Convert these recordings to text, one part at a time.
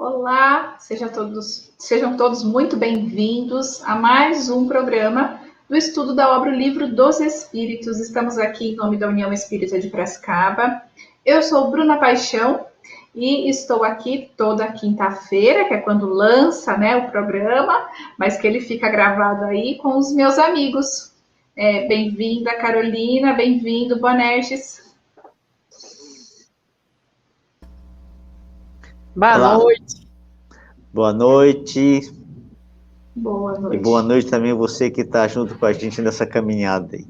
Olá, sejam todos muito bem-vindos a mais um programa do estudo da obra O Livro dos Espíritos. Estamos aqui em nome da União Espírita de Piracicaba. Eu sou Bruna Paixão e estou aqui toda quinta-feira, que é quando lança, o programa, mas que ele fica gravado aí com os meus amigos. Bem-vinda, Carolina, bem-vindo, Bonerges. Boa noite. Boa noite. Boa noite. E boa noite também você que está junto com a gente nessa caminhada aí.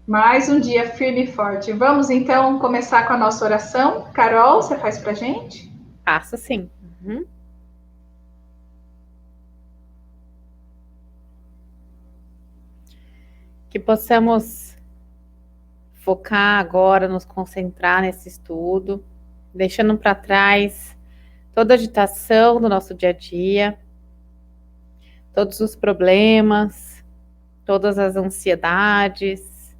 Mais um dia firme e forte. Vamos então começar com a nossa oração. Carol, você faz pra gente? Faço sim. Que possamos focar agora, nos concentrar nesse estudo, deixando para trás toda a agitação do nosso dia a dia, todos os problemas, todas as ansiedades,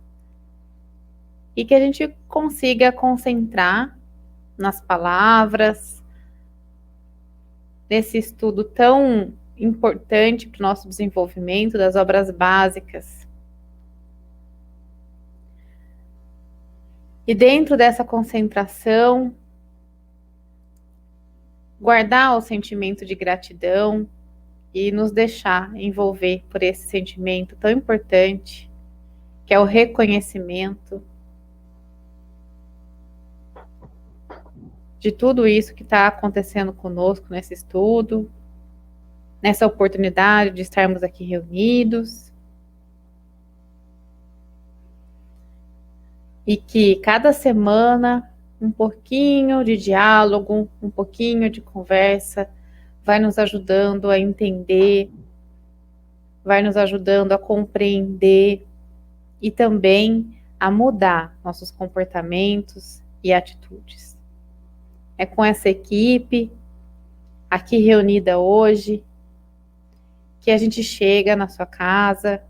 e que a gente consiga concentrar nas palavras, nesse estudo tão importante para o nosso desenvolvimento das obras básicas. E dentro dessa concentração, guardar o sentimento de gratidão e nos deixar envolver por esse sentimento tão importante, que é o reconhecimento de tudo isso que está acontecendo conosco nesse estudo, nessa oportunidade de estarmos aqui reunidos. E que cada semana um pouquinho de diálogo, um pouquinho de conversa vai nos ajudando a entender, vai nos ajudando a compreender e também a mudar nossos comportamentos e atitudes. É com essa equipe aqui reunida hoje que a gente chega na sua casa,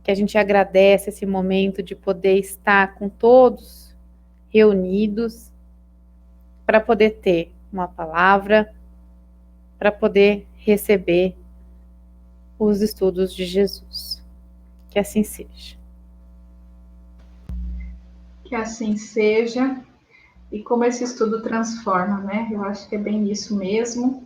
que a gente agradece esse momento de poder estar com todos reunidos para poder ter uma palavra, para poder receber os estudos de Jesus. Que assim seja. Que assim seja. E como esse estudo transforma, né? Eu acho que é bem isso mesmo.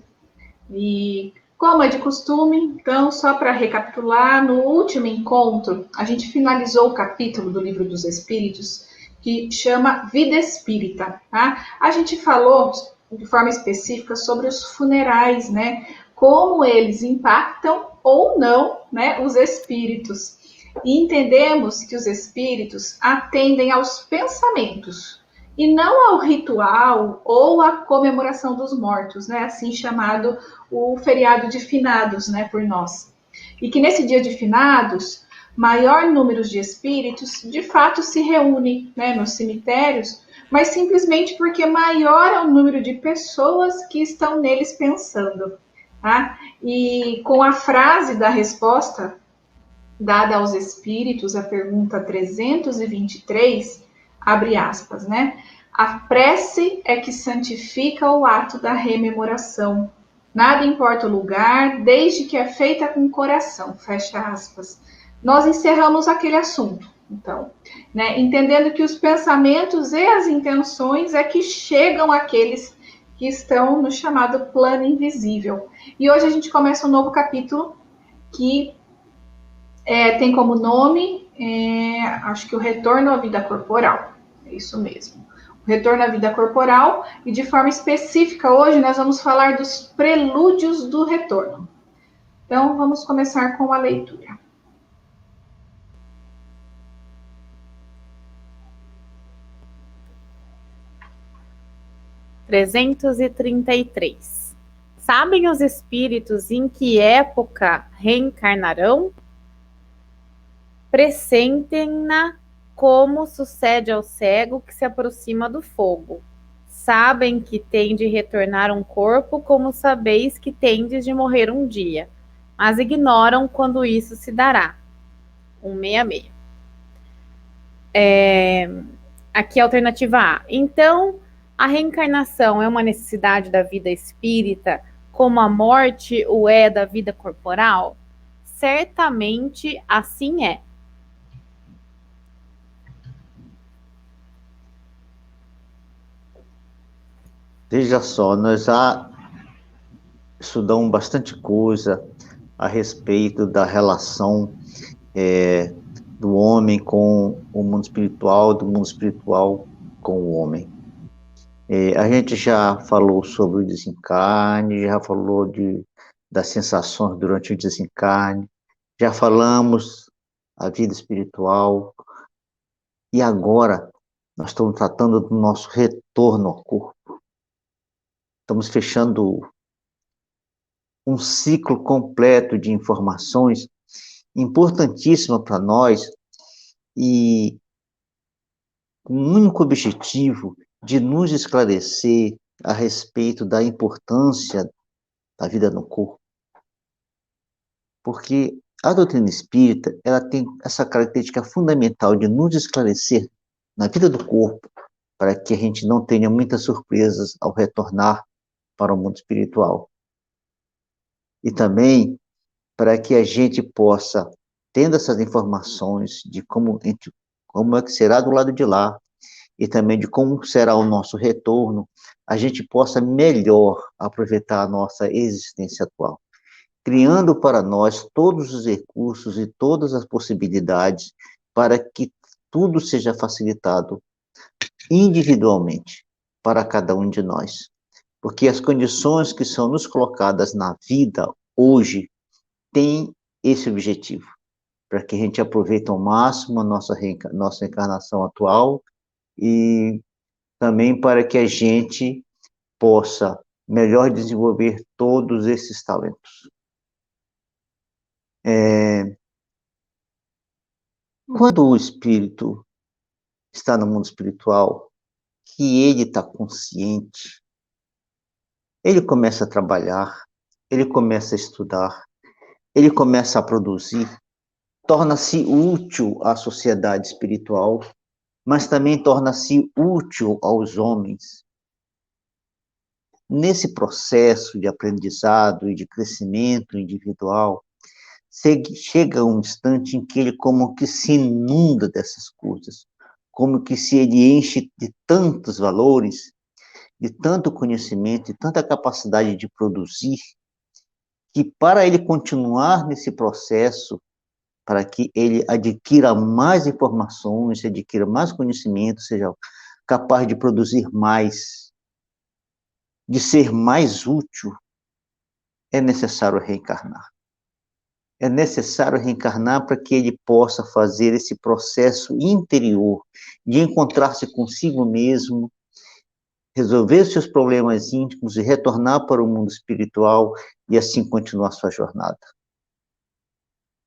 E como é de costume, então, só para recapitular, no último encontro, a gente finalizou o capítulo do Livro dos Espíritos, que chama Vida Espírita, tá? A gente falou de forma específica sobre os funerais, né? Como eles impactam ou não, né, os espíritos. E entendemos que os espíritos atendem aos pensamentos e não ao ritual ou à comemoração dos mortos, né? Assim chamado o feriado de finados, né, por nós. E que nesse dia de finados, maior número de espíritos de fato se reúnem, né, nos cemitérios, mas simplesmente porque maior é o número de pessoas que estão neles pensando. Tá? E com a frase da resposta dada aos espíritos, a pergunta 323, abre aspas, né? A prece é que santifica o ato da rememoração. Nada importa o lugar, desde que é feita com o coração, fecha aspas. Nós encerramos aquele assunto, então, né? Entendendo que os pensamentos e as intenções é que chegam àqueles que estão no chamado plano invisível. E hoje a gente começa um novo capítulo que tem como nome, acho que o retorno à vida corporal. É isso mesmo. O retorno à vida corporal, e de forma específica hoje nós vamos falar dos prelúdios do retorno. Então vamos começar com a leitura. (333) Sabem os espíritos em que época reencarnarão? Pressentem-na como sucede ao cego que se aproxima do fogo. Sabem que tem de retornar um corpo, como sabeis que tendes de morrer um dia, mas ignoram quando isso se dará. 166. Aqui a alternativa A. Então, A reencarnação é uma necessidade da vida espírita, como a morte o é da vida corporal? Certamente assim é. Veja só, nós já estudamos bastante coisa a respeito da relação do homem com o mundo espiritual, do mundo espiritual com o homem. A gente já falou sobre o desencarne, já falou das sensações durante o desencarne, já falamos a vida espiritual, e agora nós estamos tratando do nosso retorno ao corpo. Estamos fechando um ciclo completo de informações importantíssimas para nós e com o único objetivo de nos esclarecer a respeito da importância da vida no corpo. Porque a doutrina espírita, ela tem essa característica fundamental de nos esclarecer na vida do corpo, para que a gente não tenha muitas surpresas ao retornar para o mundo espiritual. E também para que a gente possa, tendo essas informações de como é que será do lado de lá, e também de como será o nosso retorno, a gente possa melhor aproveitar a nossa existência atual, criando para nós todos os recursos e todas as possibilidades para que tudo seja facilitado individualmente para cada um de nós. Porque as condições que são nos colocadas na vida hoje têm esse objetivo, para que a gente aproveite ao máximo a nossa encarnação atual e também para que a gente possa melhor desenvolver todos esses talentos. Quando o espírito está no mundo espiritual, que ele está consciente, ele começa a trabalhar, ele começa a estudar, ele começa a produzir, torna-se útil à sociedade espiritual, mas também torna-se útil aos homens. Nesse processo de aprendizado e de crescimento individual, chega um instante em que ele como que se inunda dessas coisas, como que se ele enche de tantos valores, de tanto conhecimento, de tanta capacidade de produzir, que para ele continuar nesse processo, para que ele adquira mais informações, adquira mais conhecimento, seja capaz de produzir mais, de ser mais útil, é necessário reencarnar. É necessário reencarnar para que ele possa fazer esse processo interior de encontrar-se consigo mesmo, resolver seus problemas íntimos e retornar para o mundo espiritual e assim continuar sua jornada.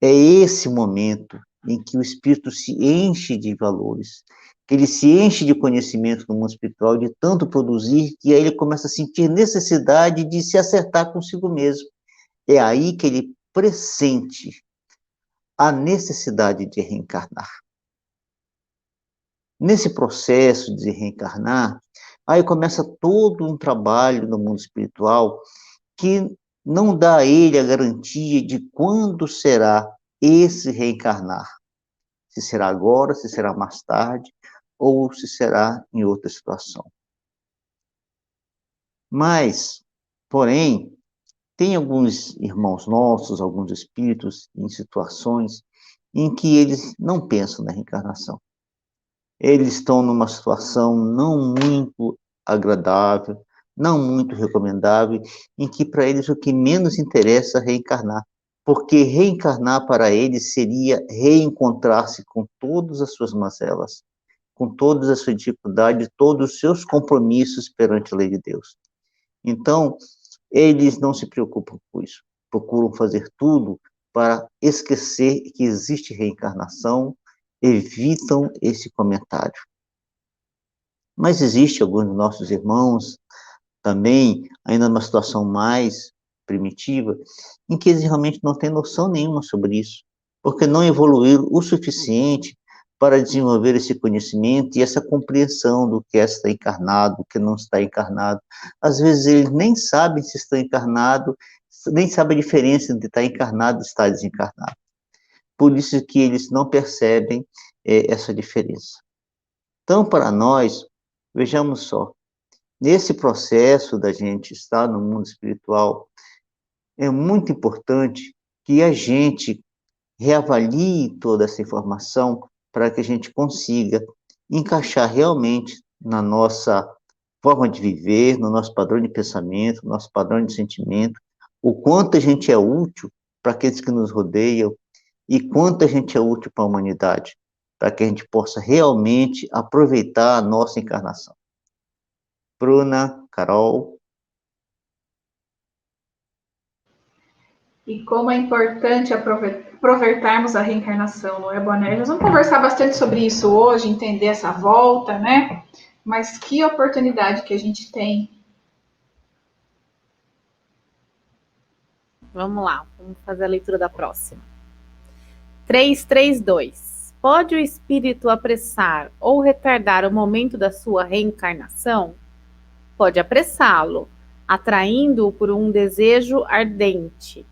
É esse momento em que o espírito se enche de valores, que ele se enche de conhecimento no mundo espiritual, de tanto produzir, que aí ele começa a sentir necessidade de se acertar consigo mesmo. É aí que ele pressente a necessidade de reencarnar. Nesse processo de reencarnar, aí começa todo um trabalho no mundo espiritual que não dá a ele a garantia de quando será esse reencarnar. Se será agora, se será mais tarde, ou se será em outra situação. Mas, porém, tem alguns irmãos nossos, alguns espíritos, em situações em que eles não pensam na reencarnação. Eles estão numa situação não muito agradável, não muito recomendável, em que para eles o que menos interessa é reencarnar, porque reencarnar para eles seria reencontrar-se com todas as suas mazelas, com todas as suas dificuldades, todos os seus compromissos perante a lei de Deus. Então, eles não se preocupam com isso, procuram fazer tudo para esquecer que existe reencarnação, evitam esse comentário. Mas existe alguns dos nossos irmãos também, ainda numa situação mais primitiva, em que eles realmente não têm noção nenhuma sobre isso, porque não evoluíram o suficiente para desenvolver esse conhecimento e essa compreensão do que é estar encarnado, do que não está encarnado. Às vezes eles nem sabem se estão encarnados, nem sabem a diferença entre estar encarnado e estar desencarnado. Por isso que eles não percebem essa diferença. Então, para nós, vejamos só, nesse processo da gente estar no mundo espiritual, é muito importante que a gente reavalie toda essa informação para que a gente consiga encaixar realmente na nossa forma de viver, no nosso padrão de pensamento, no nosso padrão de sentimento, o quanto a gente é útil para aqueles que nos rodeiam e quanto a gente é útil para a humanidade, para que a gente possa realmente aproveitar a nossa encarnação. Bruna, Carol. E como é importante aproveitarmos a reencarnação, não é, Boné? Nós vamos conversar bastante sobre isso hoje, entender essa volta, né? Mas que oportunidade que a gente tem. Vamos lá, vamos fazer a leitura da próxima. 332. Pode o espírito apressar ou retardar o momento da sua reencarnação? Pode apressá-lo, atraindo-o por um desejo ardente.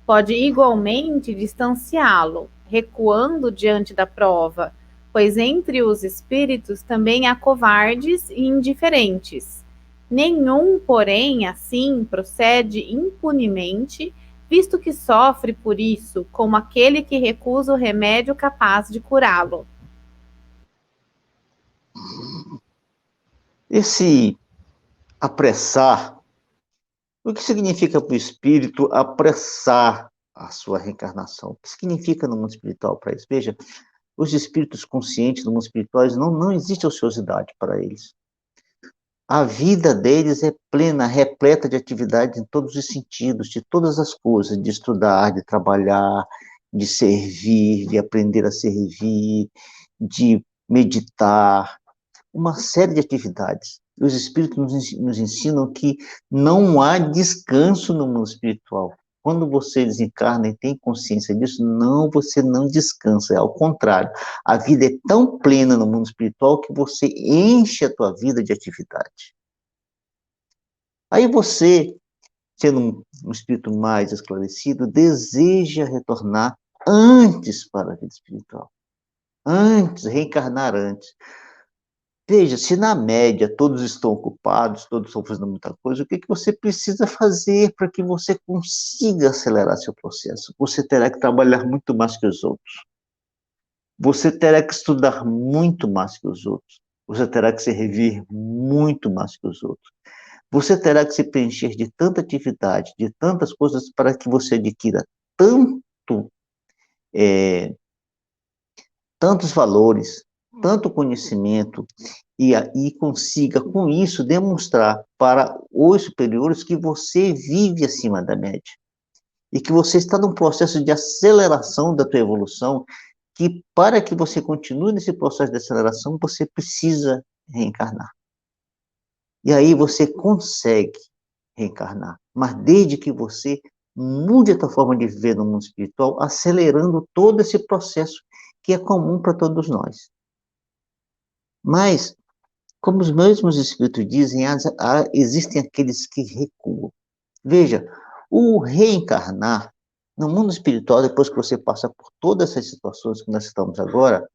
Pode igualmente distanciá-lo, recuando diante da prova, pois entre os espíritos também há covardes e indiferentes. Nenhum, porém, assim procede impunemente, visto que sofre por isso, como aquele que recusa o remédio capaz de curá-lo. Esse apressar, o que significa para o espírito apressar a sua reencarnação? O que significa no mundo espiritual para isso? Veja, os espíritos conscientes no mundo espiritual não existe ociosidade para eles. A vida deles é plena, repleta de atividade em todos os sentidos, de todas as coisas, de estudar, de trabalhar, de servir, de aprender a servir, de meditar, uma série de atividades. Os espíritos nos ensinam que não há descanso no mundo espiritual. Quando você desencarna e tem consciência disso, não, você não descansa, é ao contrário. A vida é tão plena no mundo espiritual que você enche a tua vida de atividade. Aí você, sendo um espírito mais esclarecido, deseja retornar antes para a vida espiritual. Antes, reencarnar antes. Veja, se na média todos estão ocupados, todos estão fazendo muita coisa, o que você precisa fazer para que você consiga acelerar seu processo? Você terá que trabalhar muito mais que os outros. Você terá que estudar muito mais que os outros. Você terá que servir muito mais que os outros. Você terá que se preencher de tanta atividade, de tantas coisas, para que você adquira tantos valores, tanto conhecimento, e consiga, com isso, demonstrar para os superiores que você vive acima da média. E que você está num processo de aceleração da tua evolução, que para que você continue nesse processo de aceleração, você precisa reencarnar. E aí você consegue reencarnar, mas desde que você mude a tua forma de viver no mundo espiritual, acelerando todo esse processo que é comum para todos nós. Mas, como os mesmos espíritos dizem, existem aqueles que recuam. Veja, o reencarnar no mundo espiritual, depois que você passa por todas essas situações que nós estamos agora,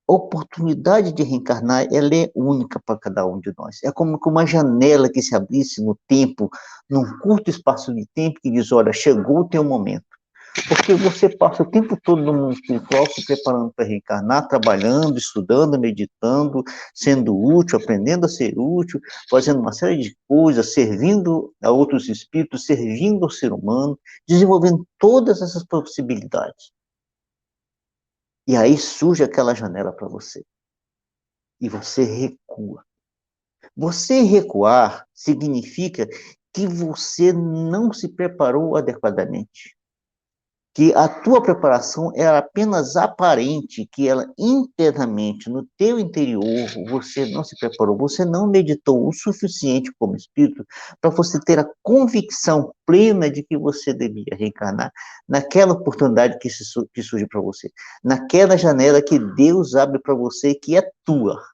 a oportunidade de reencarnar, ela é única para cada um de nós. É como uma janela que se abrisse no tempo, num curto espaço de tempo, que diz, olha, chegou o teu momento. Porque você passa o tempo todo no mundo espiritual se preparando para reencarnar, trabalhando, estudando, meditando, sendo útil, aprendendo a ser útil, fazendo uma série de coisas, servindo a outros espíritos, servindo ao ser humano, desenvolvendo todas essas possibilidades. E aí surge aquela janela para você. E você recua. Você recuar significa que você não se preparou adequadamente. que a tua preparação era apenas aparente, que ela internamente, no teu interior, você não se preparou, você não meditou o suficiente como espírito para você ter a convicção plena de que você devia reencarnar naquela oportunidade que surge para você, naquela janela que Deus abre para você, que é tua.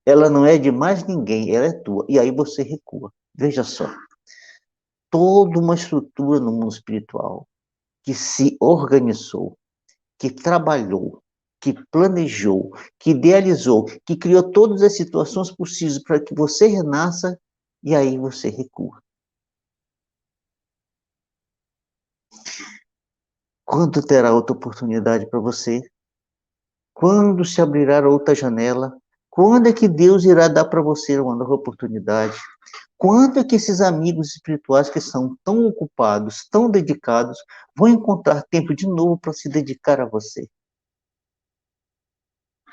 Ela não é de mais ninguém, ela é tua. E aí você recua. Veja só. Toda uma estrutura no mundo espiritual que se organizou, que trabalhou, que planejou, que idealizou, que criou todas as situações possíveis para que você renasça, e aí você recua. Quando terá outra oportunidade para você? Quando se abrirá outra janela? Quando é que Deus irá dar para você uma nova oportunidade? Quando é que esses amigos espirituais que são tão ocupados, tão dedicados, vão encontrar tempo de novo para se dedicar a você?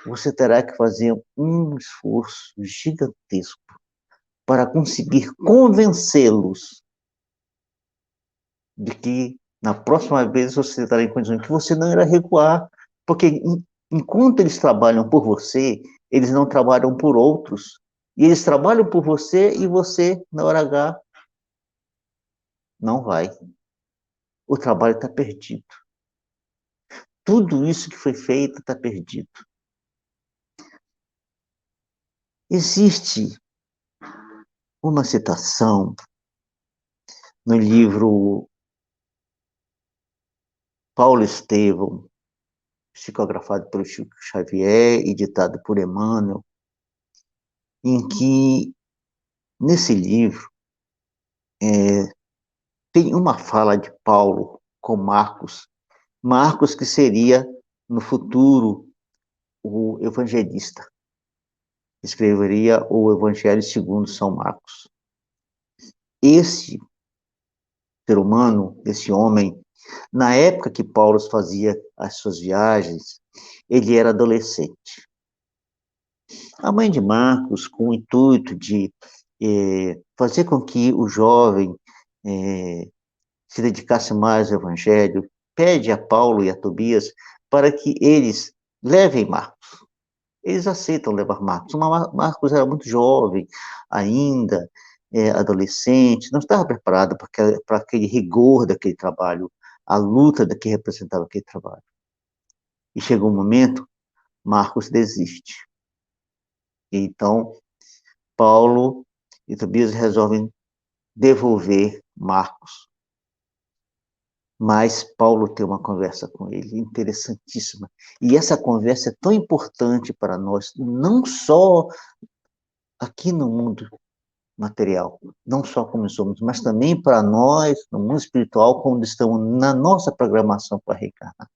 Você terá que fazer um esforço gigantesco para conseguir convencê-los de que na próxima vez você estará em condições que você não irá recuar, porque enquanto eles trabalham por você, eles não trabalham por outros, e eles trabalham por você e você, na hora H, não vai. O trabalho está perdido. Tudo isso que foi feito está perdido. Existe uma citação no livro Paulo Estevão, psicografado pelo Chico Xavier e ditado por Emmanuel, em que, nesse livro, tem uma fala de Paulo com Marcos, Marcos que seria, no futuro, o evangelista, escreveria o Evangelho segundo São Marcos. Esse ser humano, esse homem, na época que Paulo fazia as suas viagens, ele era adolescente. A mãe de Marcos, com o intuito de fazer com que o jovem se dedicasse mais ao Evangelho, pede a Paulo e a Tobias para que eles levem Marcos. Eles aceitam levar Marcos. Marcos era muito jovem ainda, adolescente, não estava preparado para aquele rigor daquele trabalho, a luta que representava aquele trabalho. E chegou um momento, Marcos desiste. Então, Paulo e Tobias resolvem devolver Marcos. Mas Paulo tem uma conversa com ele interessantíssima. E essa conversa é tão importante para nós, não só aqui no mundo material, não só como somos, mas também para nós, no mundo espiritual, quando estamos na nossa programação para reencarnar.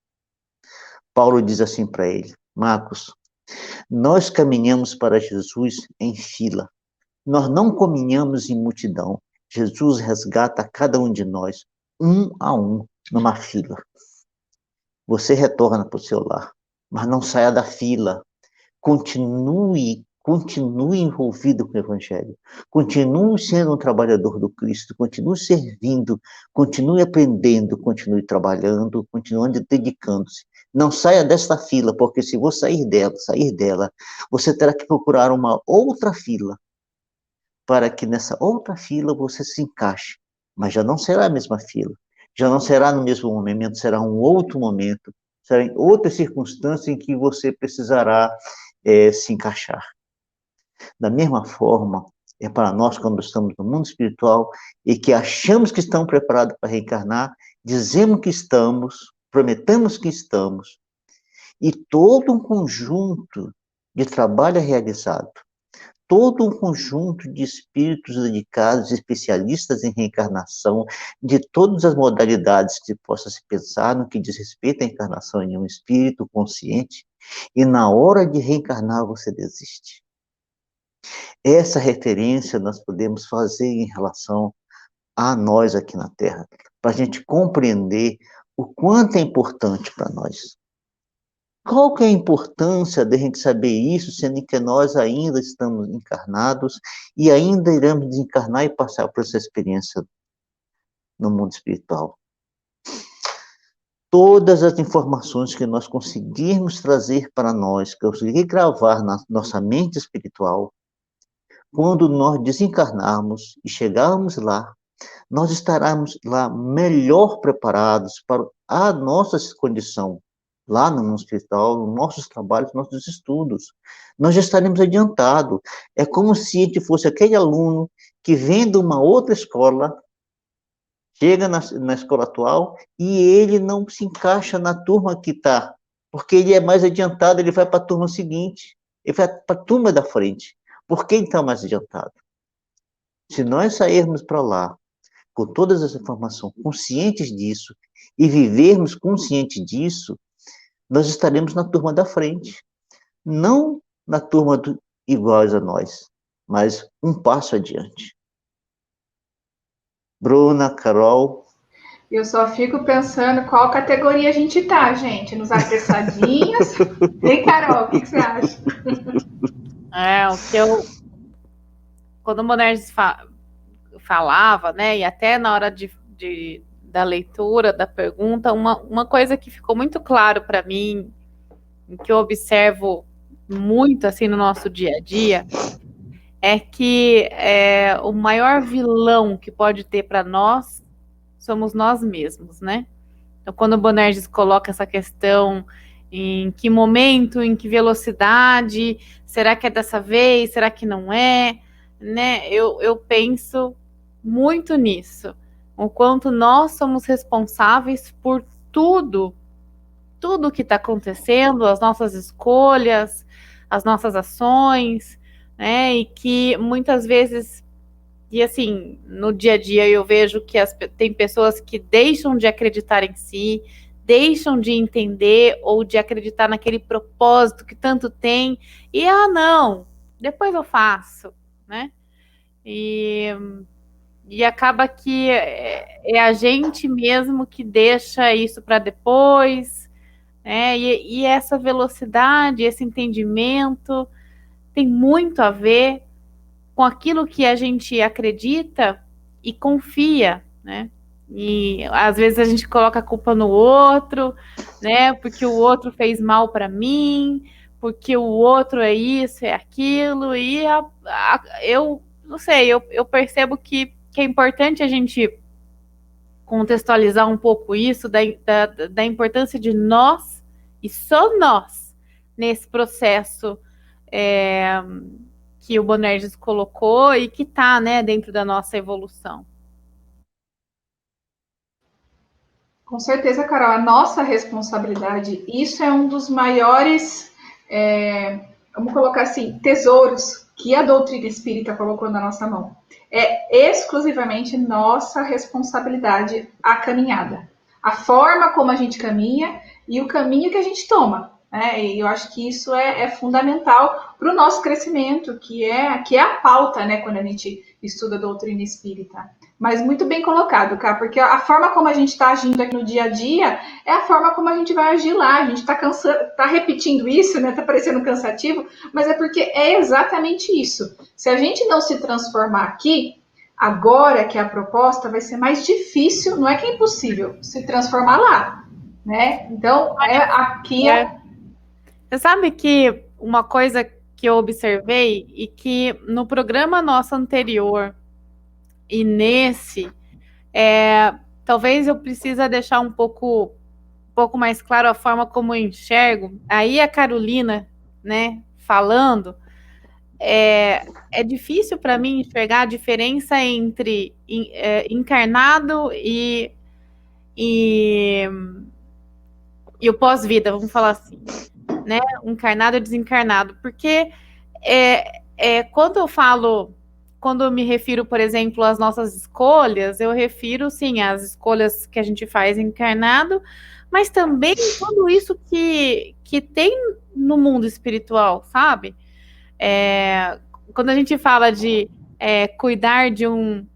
Paulo diz assim para ele: Marcos, nós caminhamos para Jesus em fila. Nós não caminhamos em multidão. Jesus resgata cada um de nós, um a um, numa fila. Você retorna para o seu lar, mas não saia da fila. Continue envolvido com o Evangelho. Continue sendo um trabalhador do Cristo. Continue servindo. Continue aprendendo. Continue trabalhando. Continue dedicando-se. Não saia desta fila, porque se você sair dela, você terá que procurar uma outra fila, para que nessa outra fila você se encaixe. Mas já não será a mesma fila. Já não será no mesmo momento, será um outro momento. Será em outra circunstância em que você precisará se encaixar. Da mesma forma, é para nós quando estamos no mundo espiritual e que achamos que estamos preparados para reencarnar, dizemos que estamos, prometemos que estamos, e todo um conjunto de trabalho é realizado, todo um conjunto de espíritos dedicados, especialistas em reencarnação, de todas as modalidades que possa se pensar no que diz respeito à encarnação em um espírito consciente, e na hora de reencarnar você desiste. Essa referência nós podemos fazer em relação a nós aqui na Terra, para a gente compreender o quanto é importante para nós. Qual que é a importância de a gente saber isso, sendo que nós ainda estamos encarnados e ainda iremos desencarnar e passar por essa experiência no mundo espiritual? todas as informações que nós conseguirmos trazer para nós, que eu conseguir gravar na nossa mente espiritual, quando nós desencarnarmos e chegarmos lá, nós estaremos lá melhor preparados para a nossa condição, lá no mundo espiritual, nos nossos trabalhos, nos nossos estudos. Nós já estaremos adiantados. É como se a gente fosse aquele aluno que vem de uma outra escola, chega na escola atual e ele não se encaixa na turma que está, porque ele é mais adiantado, ele vai para a turma seguinte, ele vai para a turma da frente. Por que ele está mais adiantado? Se nós sairmos para lá com todas as informações, conscientes disso, e vivermos consciente disso, nós estaremos na turma da frente. Não na turma iguais a nós, mas um passo adiante. Bruna, Carol. Eu só fico pensando qual categoria a gente tá, gente. Nos apressadinhos. Ei, Carol, o que você acha? Quando o Bonerges falava, né, e até na hora da leitura, da pergunta, uma coisa que ficou muito claro para mim, que eu observo muito assim no nosso dia a dia, é que o maior vilão que pode ter para nós somos nós mesmos, né? Então, quando o Bonerges coloca essa questão, em que momento, em que velocidade, será que é dessa vez, será que não é, né? Eu penso muito nisso, o quanto nós somos responsáveis por tudo que está acontecendo, as nossas escolhas, as nossas ações, né? E que muitas vezes, e assim, no dia a dia eu vejo que tem pessoas que deixam de acreditar em si, deixam de entender ou de acreditar naquele propósito que tanto tem, e não, depois eu faço, né? E acaba que é a gente mesmo que deixa isso para depois, né? E essa velocidade, esse entendimento tem muito a ver com aquilo que a gente acredita e confia, né? E às vezes a gente coloca a culpa no outro, né? Porque o outro fez mal para mim, porque o outro é isso, é aquilo, e eu não sei, eu percebo que é importante a gente contextualizar um pouco isso, da importância de nós, e só nós, nesse processo que o Bonerges colocou e que está, né, dentro da nossa evolução. Com certeza, Carol, a nossa responsabilidade, isso é um dos maiores, vamos colocar assim, tesouros que a doutrina espírita colocou na nossa mão. É exclusivamente nossa responsabilidade a caminhada. A forma como a gente caminha e o caminho que a gente toma. E eu acho que isso é fundamental para o nosso crescimento, que é a pauta, né, quando a gente estuda a doutrina espírita. Mas muito bem colocado, cara, porque a forma como a gente está agindo aqui no dia a dia é a forma como a gente vai agir lá. A gente está repetindo isso, né? Está parecendo cansativo, mas é porque é exatamente isso. Se a gente não se transformar aqui, agora que é a proposta, vai ser mais difícil, não é que é impossível, se transformar lá, né? Então, aqui Você sabe que uma coisa que eu observei e que no programa nosso anterior e nesse, talvez eu precise deixar um pouco mais claro a forma como eu enxergo. Aí a Carolina, né, falando, é difícil para mim enxergar a diferença entre encarnado e o pós-vida, vamos falar assim, né, encarnado e desencarnado, porque quando eu me refiro, por exemplo, às nossas escolhas, eu refiro, sim, às escolhas que a gente faz encarnado, mas também tudo isso que tem no mundo espiritual, sabe? Quando a gente fala de cuidar de um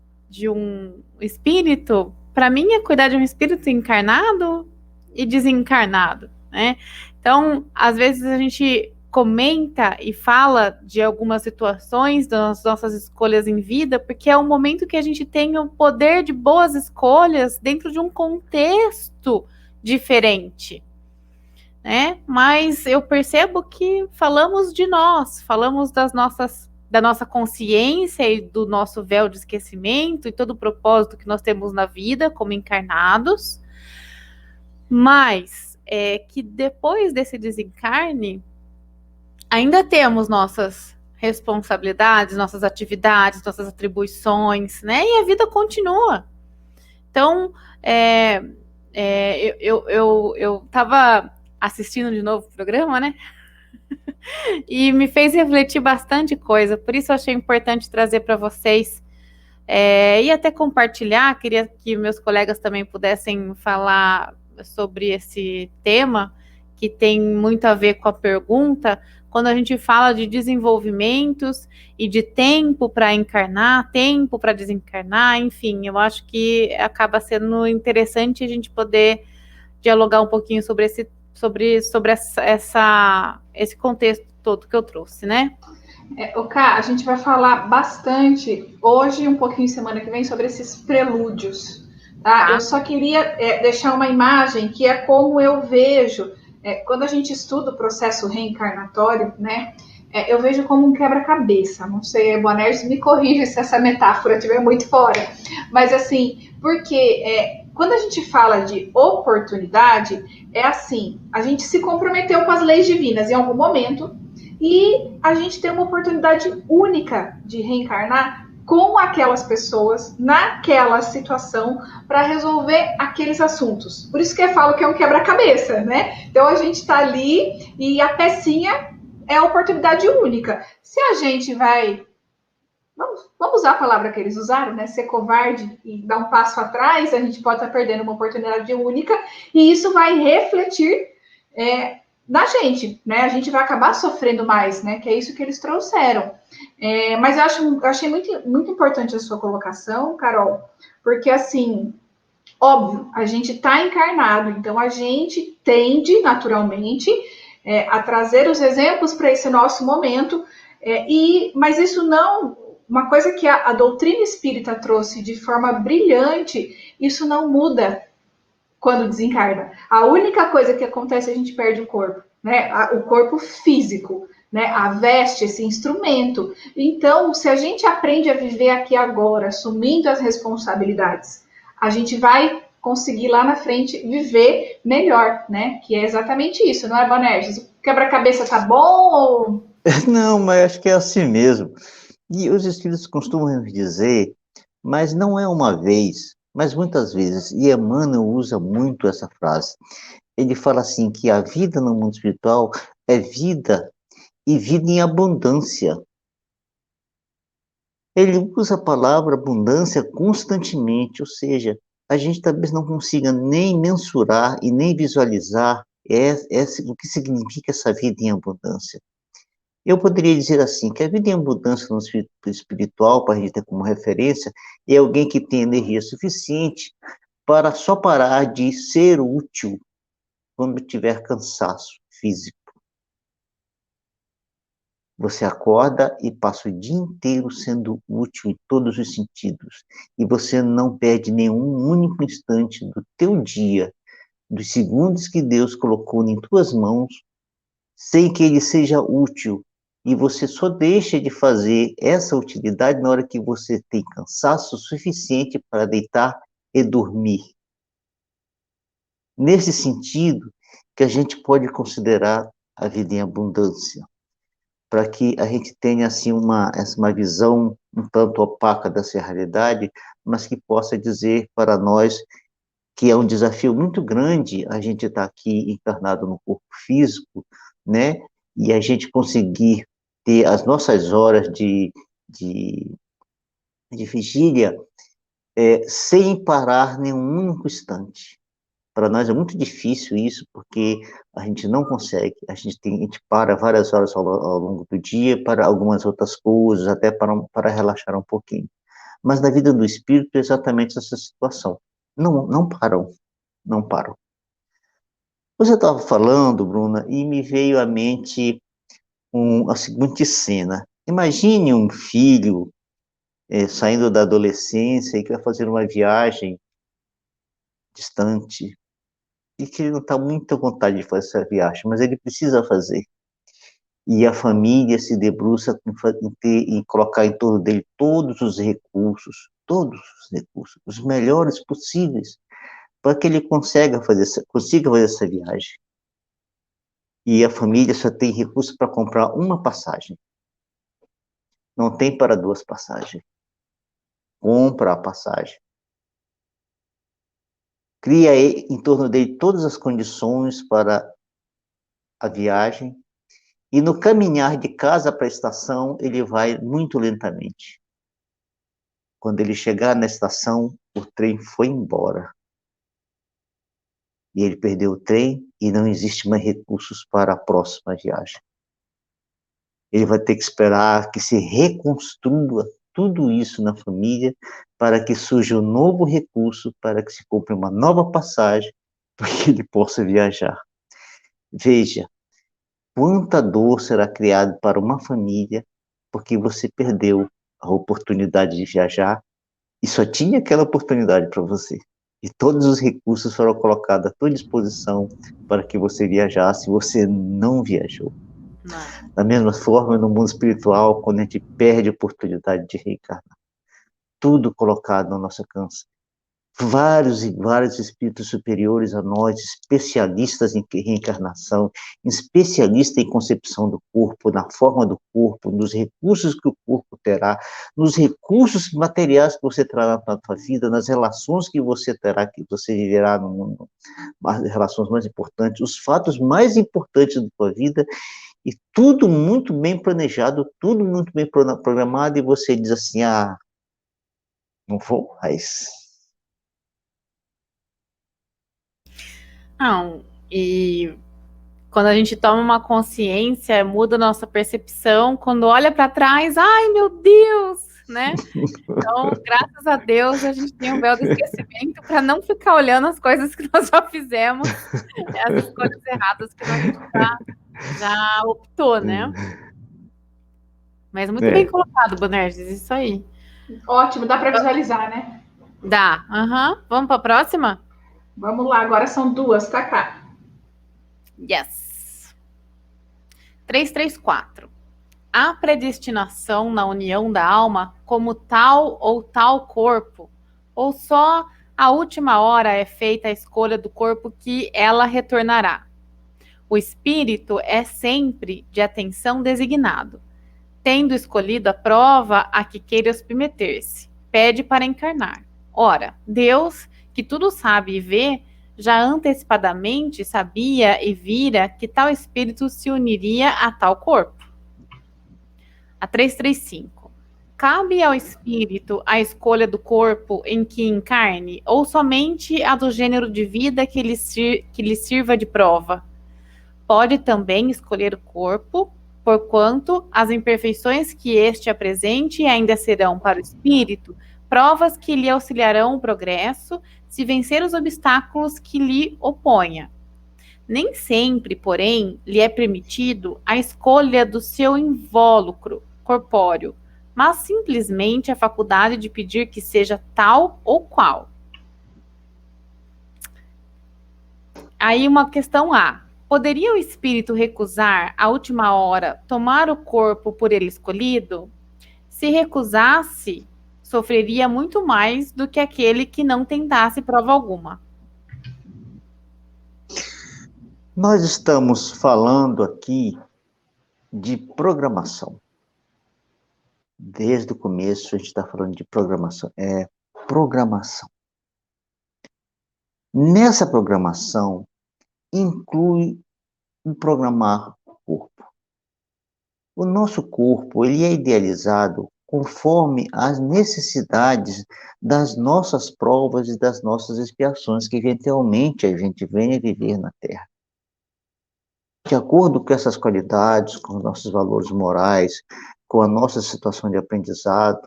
espírito, para mim é cuidar de um espírito encarnado e desencarnado, né? Então, às vezes a gente comenta e fala de algumas situações das nossas escolhas em vida, porque é o momento que a gente tem o poder de boas escolhas dentro de um contexto diferente, né? Mas eu percebo que falamos de nós, falamos da nossa consciência e do nosso véu de esquecimento e todo o propósito que nós temos na vida como encarnados, mas que depois desse desencarne ainda temos nossas responsabilidades, nossas atividades, nossas atribuições, né? E a vida continua. Então, eu estava assistindo de novo o programa, né? E me fez refletir bastante coisa. Por isso eu achei importante trazer para vocês e até compartilhar. Queria que meus colegas também pudessem falar sobre esse tema, que tem muito a ver com a pergunta, quando a gente fala de desenvolvimentos e de tempo para encarnar, tempo para desencarnar, enfim, eu acho que acaba sendo interessante a gente poder dialogar um pouquinho sobre esse contexto todo que eu trouxe, né? A gente vai falar bastante hoje, um pouquinho semana que vem, sobre esses prelúdios. Tá? Eu só queria deixar uma imagem que é como eu vejo, quando a gente estuda o processo reencarnatório, né? Eu vejo como um quebra-cabeça. Não sei, Boanerges, me corrija se essa metáfora estiver muito fora. Mas assim, porque quando a gente fala de oportunidade, é assim, a gente se comprometeu com as leis divinas em algum momento, e a gente tem uma oportunidade única de reencarnar com aquelas pessoas, naquela situação, para resolver aqueles assuntos. Por isso que eu falo que é um quebra-cabeça, né? Então a gente está ali e a pecinha é a oportunidade única. Se a gente vai... Vamos usar a palavra que eles usaram, né? Ser covarde e dar um passo atrás, a gente pode estar perdendo uma oportunidade única, e isso vai refletir na gente, né? A gente vai acabar sofrendo mais, né? Que é isso que eles trouxeram. Mas eu achei muito, muito importante a sua colocação, Carol, porque assim, óbvio, a gente está encarnado, então a gente tende naturalmente a trazer os exemplos para esse nosso momento, mas isso não... Uma coisa que a doutrina espírita trouxe de forma brilhante, isso não muda quando desencarna. A única coisa que acontece é a gente perde o corpo, né? O corpo físico, né? A veste, esse instrumento. Então, se a gente aprende a viver aqui agora, assumindo as responsabilidades, a gente vai conseguir lá na frente viver melhor, né? Que é exatamente isso, não é, Boanerges? O quebra-cabeça tá bom ou... Não, mas acho que é assim mesmo. E os espíritos costumam dizer, mas não é uma vez, mas muitas vezes, e Emmanuel usa muito essa frase. Ele fala assim que a vida no mundo espiritual é vida e vida em abundância. Ele usa a palavra abundância constantemente, ou seja, a gente talvez não consiga nem mensurar e nem visualizar o que significa essa vida em abundância. Eu poderia dizer assim, que a vida em abundância no espiritual, para a gente ter como referência, é alguém que tem energia suficiente para só parar de ser útil quando tiver cansaço físico. Você acorda e passa o dia inteiro sendo útil em todos os sentidos. E você não perde nenhum único instante do teu dia, dos segundos que Deus colocou em tuas mãos, sem que ele seja útil. E você só deixa de fazer essa utilidade na hora que você tem cansaço suficiente para deitar e dormir. Nesse sentido, que a gente pode considerar a vida em abundância, para que a gente tenha assim uma visão um tanto opaca dessa realidade, mas que possa dizer para nós que é um desafio muito grande a gente estar aqui encarnado no corpo físico, né? E a gente conseguir ter as nossas horas de vigília sem parar nenhum único instante. Para nós é muito difícil isso, porque a gente não consegue, a gente para várias horas ao longo do dia para algumas outras coisas, até para relaxar um pouquinho. Mas na vida do espírito é exatamente essa situação. Não param, não param. Você estava falando, Bruna, e me veio à mente a seguinte cena. Imagine um filho saindo da adolescência e que vai fazer uma viagem distante, e que ele não está muito à vontade de fazer essa viagem, mas ele precisa fazer. E a família se debruça em colocar em torno dele todos os recursos, os melhores possíveis, para que ele consiga fazer essa viagem. E a família só tem recurso para comprar uma passagem. Não tem para 2 passagens. Compra a passagem. Cria em torno dele todas as condições para a viagem. E no caminhar de casa para a estação, ele vai muito lentamente. Quando ele chegar na estação, o trem foi embora. E ele perdeu o trem e não existe mais recursos para a próxima viagem. Ele vai ter que esperar que se reconstrua tudo isso na família para que surja um novo recurso, para que se compre uma nova passagem, para que ele possa viajar. Veja, quanta dor será criada para uma família porque você perdeu a oportunidade de viajar e só tinha aquela oportunidade para você. E todos os recursos foram colocados à sua disposição para que você viajasse, e você não viajou. Não. Da mesma forma, no mundo espiritual, quando a gente perde a oportunidade de reencarnar, tudo colocado ao nosso alcance. Vários e vários espíritos superiores a nós, especialistas em reencarnação, especialistas em concepção do corpo, na forma do corpo, nos recursos que o corpo terá, nos recursos materiais que você trará na sua vida, nas relações que você terá, que você viverá no mundo, as relações mais importantes, os fatos mais importantes da sua vida, e tudo muito bem planejado, tudo muito bem programado, e você diz assim, não vou mais. Não, e quando a gente toma uma consciência, muda a nossa percepção, quando olha para trás, ai meu Deus, né? Então, graças a Deus, a gente tem um véu do esquecimento para não ficar olhando as coisas que nós já fizemos, as escolhas erradas que a gente já optou, né? Mas muito bem colocado, Bonerges, isso aí. Ótimo, dá para visualizar, né? Dá. Vamos para a próxima? Vamos lá, agora são 2, tá, cá? Yes. 334. A predestinação na união da alma como tal ou tal corpo, ou só a última hora é feita a escolha do corpo que ela retornará. O espírito é sempre de atenção designado. Tendo escolhido a prova a que queira submeter-se, pede para encarnar. Ora, Deus, que tudo sabe e vê, já antecipadamente sabia e vira que tal espírito se uniria a tal corpo. A 335. Cabe ao espírito a escolha do corpo em que encarne, ou somente a do gênero de vida que lhe sirva de prova? Pode também escolher o corpo, porquanto as imperfeições que este apresente ainda serão para o espírito provas que lhe auxiliarão o progresso, se vencer os obstáculos que lhe oponha. Nem sempre, porém, lhe é permitido a escolha do seu invólucro corpóreo, mas simplesmente a faculdade de pedir que seja tal ou qual. Aí uma questão A. Poderia o espírito recusar, à última hora, tomar o corpo por ele escolhido? Se recusasse, sofreria muito mais do que aquele que não tentasse prova alguma. Nós estamos falando aqui de programação. Desde o começo a gente está falando de programação. É programação. Nessa programação, inclui o programar o corpo. O nosso corpo, ele é idealizado conforme as necessidades das nossas provas e das nossas expiações que eventualmente a gente venha viver na Terra. De acordo com essas qualidades, com os nossos valores morais, com a nossa situação de aprendizado,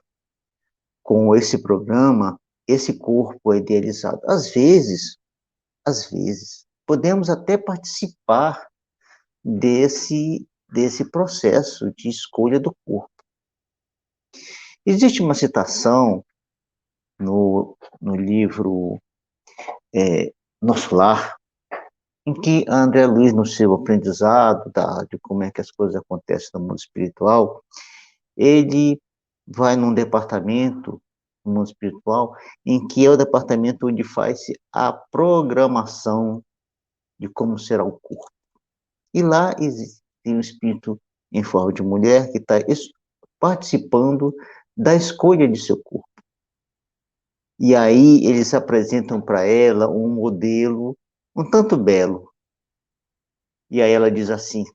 com esse programa, esse corpo é idealizado. Às vezes, podemos até participar desse processo de escolha do corpo. Existe uma citação no livro Nosso Lar, em que André Luiz, no seu aprendizado de como é que as coisas acontecem no mundo espiritual, ele vai num departamento no mundo espiritual, em que é o departamento onde faz-se a programação de como será o corpo. E lá existe um espírito em forma de mulher que está participando da escolha de seu corpo. E aí eles apresentam para ela um modelo um tanto belo. E aí ela diz assim,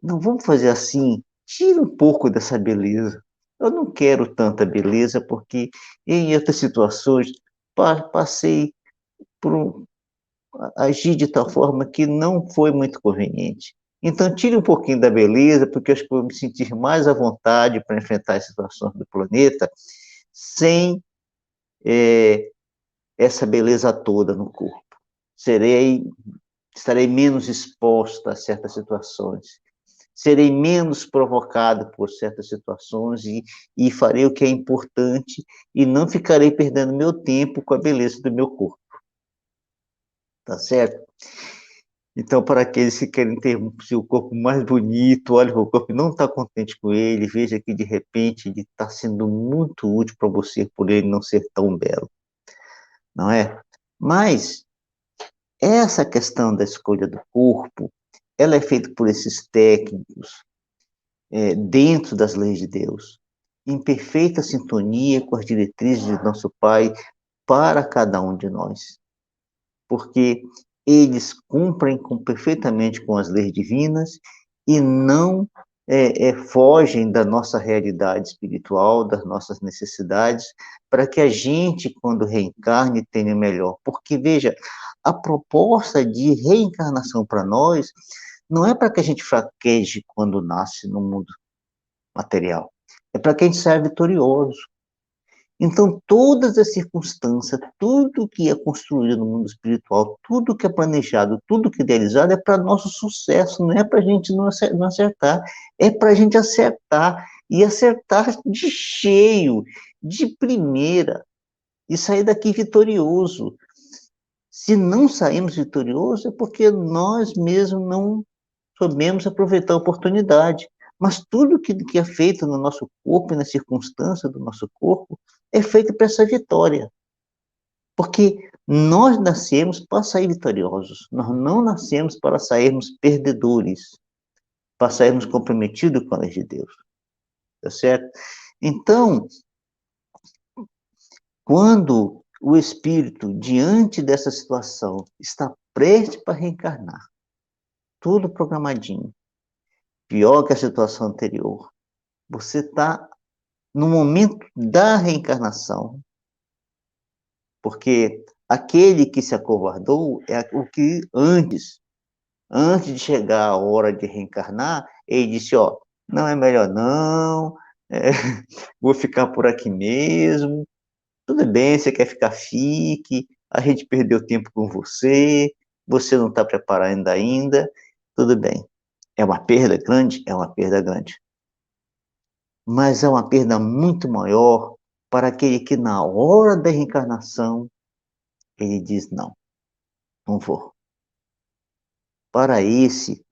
não vamos fazer assim, tira um pouco dessa beleza. Eu não quero tanta beleza, porque em outras situações passei por agir de tal forma que não foi muito conveniente. Então, tire um pouquinho da beleza, porque eu acho que vou me sentir mais à vontade para enfrentar as situações do planeta sem essa beleza toda no corpo. Estarei menos exposta a certas situações. Serei menos provocado por certas situações e farei o que é importante e não ficarei perdendo meu tempo com a beleza do meu corpo. Tá certo? Então, para aqueles que querem ter seu corpo mais bonito, olha o corpo e não está contente com ele, veja que de repente ele está sendo muito útil para você por ele não ser tão belo, não é? Mas essa questão da escolha do corpo, ela é feita por esses técnicos dentro das leis de Deus, em perfeita sintonia com as diretrizes de nosso Pai para cada um de nós, porque eles cumprem perfeitamente com as leis divinas e não fogem da nossa realidade espiritual, das nossas necessidades, para que a gente, quando reencarne, tenha melhor. Porque, veja, a proposta de reencarnação para nós não é para que a gente fraqueje quando nasce no mundo material, é para que a gente saia vitorioso. Então, todas as circunstâncias, tudo que é construído no mundo espiritual, tudo que é planejado, tudo que é idealizado é para nosso sucesso, não é para a gente não acertar, é para a gente acertar, e acertar de cheio, de primeira, e sair daqui vitorioso. Se não saímos vitoriosos, é porque nós mesmos não soubemos aproveitar a oportunidade. Mas tudo que é feito no nosso corpo e na circunstância do nosso corpo é feito para essa vitória. Porque nós nascemos para sair vitoriosos. Nós não nascemos para sairmos perdedores, para sairmos comprometidos com a lei de Deus. Tá certo? Então, quando o espírito, diante dessa situação, está prestes para reencarnar, tudo programadinho, pior que a situação anterior, você está no momento da reencarnação, porque aquele que se acovardou é o que antes de chegar a hora de reencarnar, ele disse, ó, não é melhor não, vou ficar por aqui mesmo, tudo bem, você quer ficar, fique, a gente perdeu tempo com você não está preparado ainda, tudo bem. É uma perda grande? É uma perda grande. Mas é uma perda muito maior para aquele que na hora da reencarnação ele diz não, não vou. Para esse,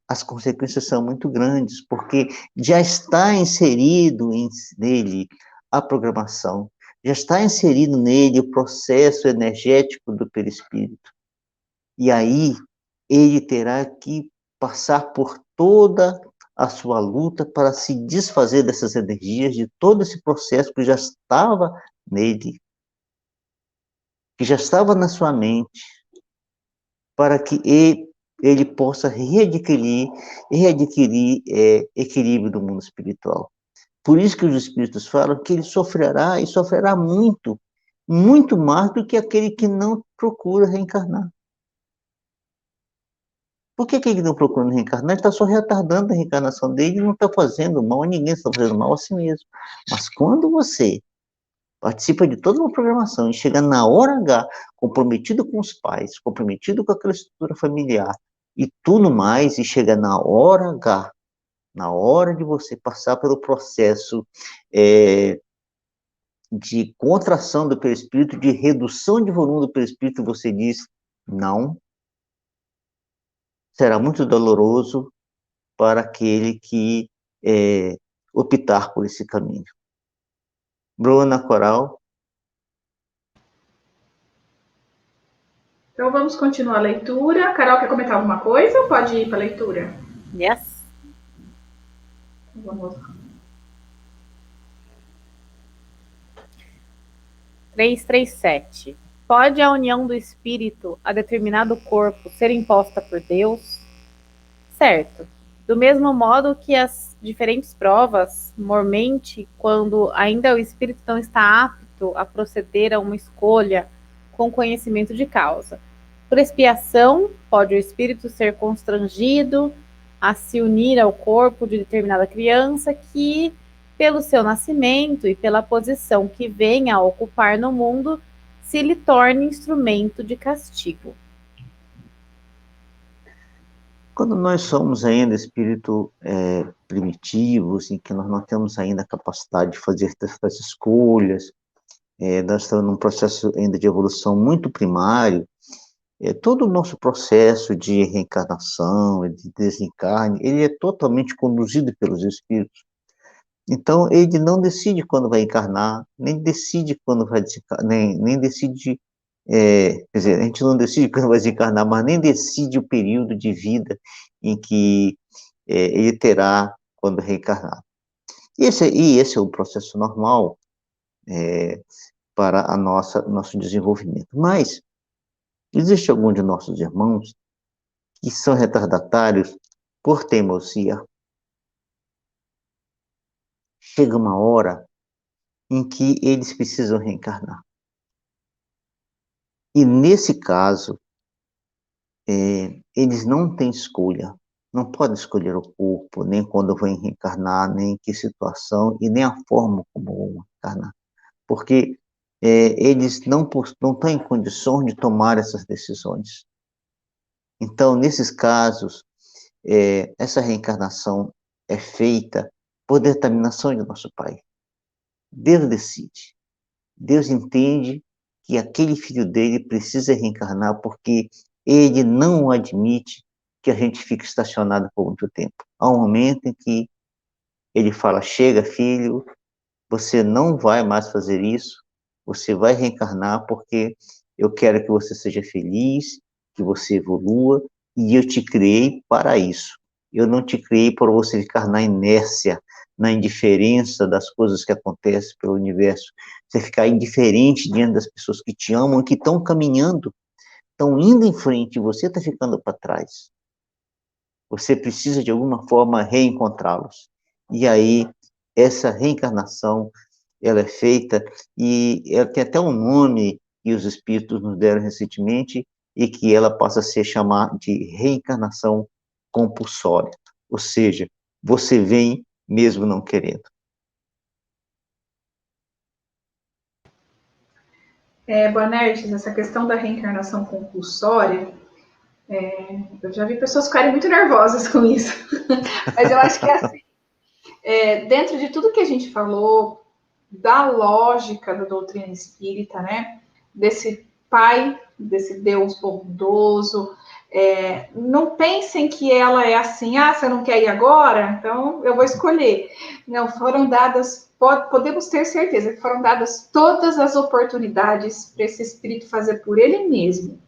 as consequências são muito grandes, porque já está inserido nele a programação, já está inserido nele o processo energético do perispírito. E aí ele terá que passar por toda a sua luta para se desfazer dessas energias, de todo esse processo que já estava nele, que já estava na sua mente, para que ele possa readquirir equilíbrio do mundo espiritual. Por isso que os espíritos falam que ele sofrerá, e sofrerá muito, muito mais do que aquele que não procura reencarnar. Por que ele não procura reencarnar? Ele está só retardando a reencarnação dele e não está fazendo mal a ninguém, está fazendo mal a si mesmo. Mas quando você participa de toda uma programação e chega na hora H, comprometido com os pais, comprometido com aquela estrutura familiar e tudo mais, e chega na hora H, na hora de você passar pelo processo de contração do perispírito, de redução de volume do perispírito, você diz, não, será muito doloroso para aquele que optar por esse caminho. Bruna, Coral. Então vamos continuar a leitura. Carol, quer comentar alguma coisa ou pode ir para a leitura? Yes. Vamos lá. 337. Pode a união do espírito a determinado corpo ser imposta por Deus? Certo. Do mesmo modo que as diferentes provas, mormente, quando ainda o espírito não está apto a proceder a uma escolha com conhecimento de causa. Por expiação, pode o espírito ser constrangido a se unir ao corpo de determinada criança que, pelo seu nascimento e pela posição que venha a ocupar no mundo, se lhe torne instrumento de castigo. Quando nós somos ainda espírito primitivos, em que nós não temos ainda a capacidade de fazer essas escolhas, nós estamos num processo ainda de evolução muito primário, todo o nosso processo de reencarnação, de desencarne, ele é totalmente conduzido pelos espíritos. Então, ele não decide quando vai encarnar, nem decide quando vai desencarnar, nem decide, quer dizer, a gente não decide quando vai desencarnar, mas nem decide o período de vida em que ele terá quando reencarnar. E esse é o processo normal para nosso desenvolvimento. Mas existe algum de nossos irmãos que são retardatários por teimosia. Chega uma hora em que eles precisam reencarnar. E nesse caso, eles não têm escolha. Não podem escolher o corpo, nem quando vão reencarnar, nem em que situação, e nem a forma como vão reencarnar. Porque eles não estão em condições de tomar essas decisões. Então, nesses casos, essa reencarnação é feita por determinação de nosso Pai. Deus decide. Deus entende que aquele filho dele precisa reencarnar porque ele não admite que a gente fique estacionado por muito tempo. Há um momento em que ele fala: chega, filho, você não vai mais fazer isso, você vai reencarnar porque eu quero que você seja feliz, que você evolua, e eu te criei para isso. Eu não te criei para você ficar na inércia, na indiferença das coisas que acontecem pelo universo. Você ficar indiferente diante das pessoas que te amam, que estão caminhando, estão indo em frente, e você está ficando para trás. Você precisa, de alguma forma, reencontrá-los. E aí, essa reencarnação, ela é feita, e ela tem até um nome que os espíritos nos deram recentemente, e que ela passa a ser chamada de reencarnação compulsória. Ou seja, você vem mesmo não querendo. Boanerges, essa questão da reencarnação compulsória, eu já vi pessoas ficarem muito nervosas com isso. Mas eu acho que é assim. Dentro de tudo que a gente falou, da lógica da doutrina espírita, né? Desse Pai, desse Deus bondoso. Não pensem que ela é assim, você não quer ir agora? Então eu vou escolher. Não, foram dadas, podemos ter certeza que foram dadas todas as oportunidades para esse espírito fazer por ele mesmo.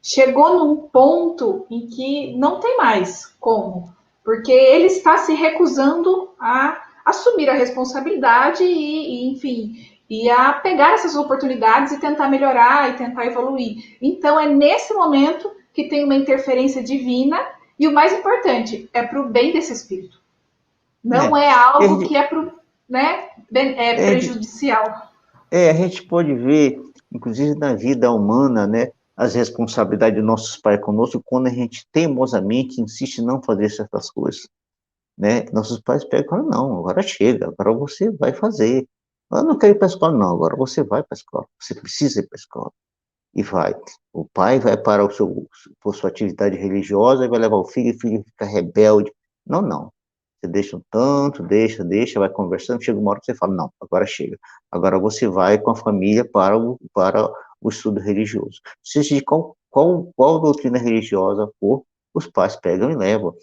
Chegou num ponto em que não tem mais como, porque ele está se recusando a assumir a responsabilidade enfim, e a pegar essas oportunidades e tentar melhorar e tentar evoluir. Então, é nesse momento que tem uma interferência divina e o mais importante, é para o bem desse espírito. Não é algo que é pro, né, prejudicial. A gente pode ver, inclusive na vida humana, né, as responsabilidades de nossos pais conosco quando a gente teimosamente insiste em não fazer certas coisas. Né? Nossos pais pegam e falam: não, agora chega, agora você vai fazer. Eu não quero ir para a escola, não, agora você vai para a escola, você precisa ir para a escola. E vai. O pai vai para por sua atividade religiosa e vai levar o filho fica rebelde. Não, não. Você deixa um tanto, deixa, vai conversando, chega uma hora que você fala: não, agora chega. Agora você vai com a família para o estudo religioso. Seja de qual doutrina religiosa for, os pais pegam e levam.